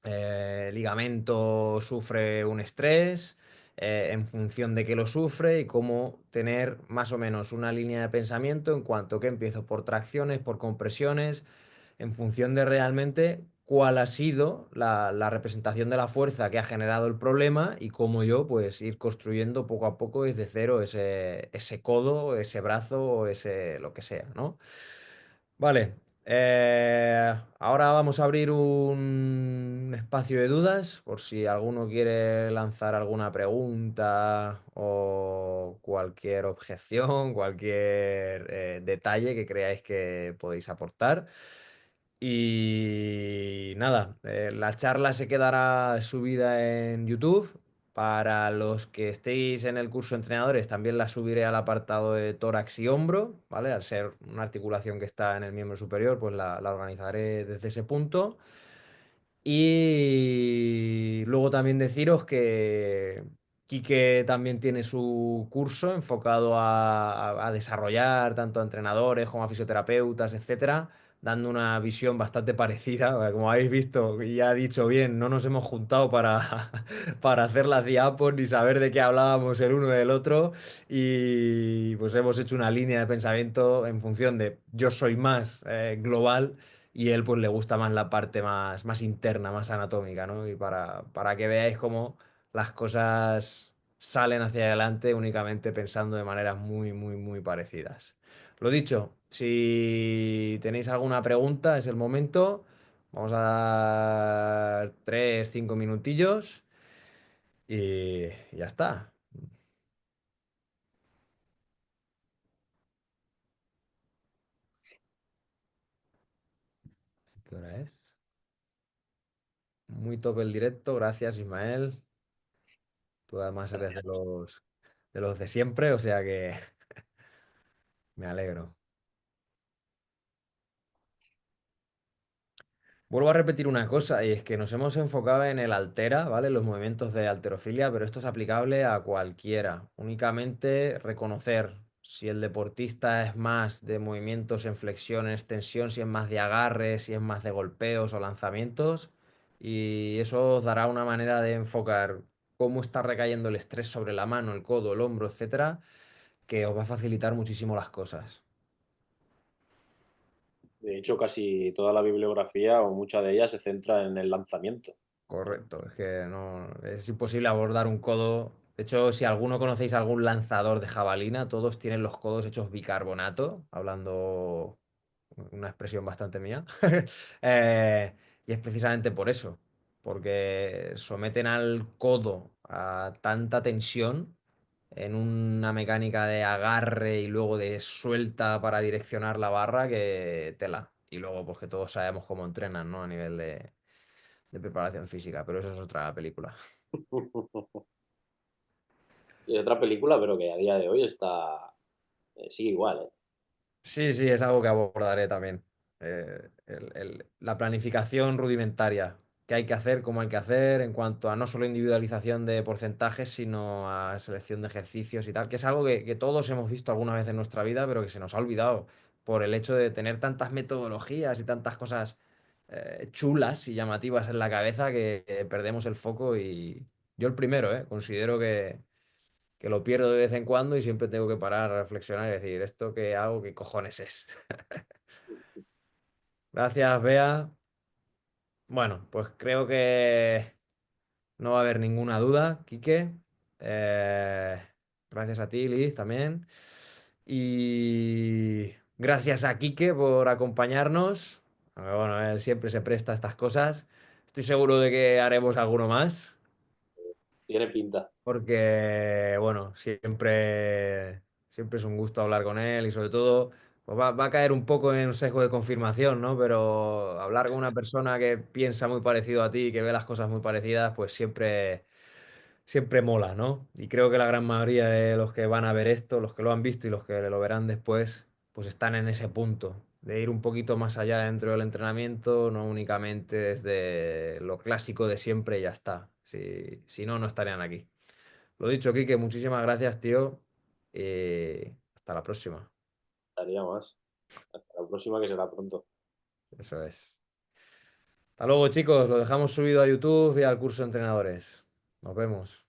ligamento sufre un estrés, en función de qué lo sufre y cómo tener más o menos una línea de pensamiento en cuanto que empiezo por tracciones, por compresiones, en función de realmente cuál ha sido la representación de la fuerza que ha generado el problema y cómo yo pues ir construyendo poco a poco desde cero ese codo, ese brazo o ese lo que sea, ¿no? Vale, ahora vamos a abrir un espacio de dudas por si alguno quiere lanzar alguna pregunta o cualquier objeción, cualquier detalle que creáis que podéis aportar. Y nada, la charla se quedará subida en YouTube Para los que estéis en el curso de entrenadores, también la subiré al apartado de tórax y hombro, ¿vale? Al ser una articulación que está en el miembro superior, pues la organizaré desde ese punto. Y luego también deciros que Quique también tiene su curso enfocado a desarrollar tanto a entrenadores como a fisioterapeutas, etcétera, dando una visión bastante parecida. Como habéis visto y ya ha dicho bien, no nos hemos juntado para, para hacer las diapos ni saber de qué hablábamos el uno del otro. Y pues hemos hecho una línea de pensamiento en función de yo soy más global y él pues le gusta más la parte más interna, más anatómica, ¿no? Y para que veáis cómo las cosas salen hacia adelante únicamente pensando de maneras muy parecidas. Lo dicho, si tenéis alguna pregunta, es el momento. Vamos a dar 3, 5 minutillos y ya está. ¿Qué hora es? Muy top el directo, gracias Ismael. Tú además eres de los de siempre, o sea que me alegro. Vuelvo a repetir una cosa, y es que nos hemos enfocado en el altera, ¿vale? Los movimientos de halterofilia, pero esto es aplicable a cualquiera. Únicamente reconocer si el deportista es más de movimientos en flexión, en extensión, si es más de agarre, si es más de golpeos o lanzamientos. Y eso os dará una manera de enfocar cómo está recayendo el estrés sobre la mano, el codo, el hombro, etcétera, que os va a facilitar muchísimo las cosas. De hecho, casi toda la bibliografía o mucha de ella se centra en el lanzamiento. Correcto, es que no es imposible abordar un codo. De hecho, si alguno conocéis algún lanzador de jabalina, todos tienen los codos hechos bicarbonato, hablando una expresión bastante mía. Y es precisamente por eso, porque someten al codo a tanta tensión en una mecánica de agarre y luego de suelta para direccionar la barra que tela. Y luego, pues que todos sabemos cómo entrenan, ¿no? A nivel de preparación física, pero eso es otra película. Y otra película, pero que a día de hoy sigue igual, ¿eh? Sí, sí, es algo que abordaré también. La planificación rudimentaria, qué hay que hacer, cómo hay que hacer, en cuanto a no solo individualización de porcentajes, sino a selección de ejercicios y tal, que es algo que todos hemos visto alguna vez en nuestra vida, pero que se nos ha olvidado por el hecho de tener tantas metodologías y tantas cosas chulas y llamativas en la cabeza que perdemos el foco y yo el primero, considero que lo pierdo de vez en cuando y siempre tengo que parar a reflexionar y decir, ¿esto qué hago? ¿Qué cojones es? Gracias, Bea. Bueno, pues creo que no va a haber ninguna duda, Quique. Eh, gracias a ti, Liz, también. Y gracias a Quique por acompañarnos. Aunque, bueno, él siempre se presta a estas cosas. Estoy seguro de que haremos alguno más. Tiene pinta. Porque, bueno, siempre es un gusto hablar con él y sobre todo, pues va a caer un poco en un sesgo de confirmación, ¿no? Pero hablar con una persona que piensa muy parecido a ti, que ve las cosas muy parecidas, pues siempre mola, ¿no? Y creo que la gran mayoría de los que van a ver esto, los que lo han visto y los que lo verán después, pues están en ese punto de ir un poquito más allá dentro del entrenamiento, no únicamente desde lo clásico de siempre y ya está. Si no, no estarían aquí. Lo dicho, Quique, muchísimas gracias, tío. Hasta la próxima. Estaría más. Hasta la próxima, que será pronto. Eso es. Hasta luego, chicos. Lo dejamos subido a YouTube y al curso de entrenadores. Nos vemos.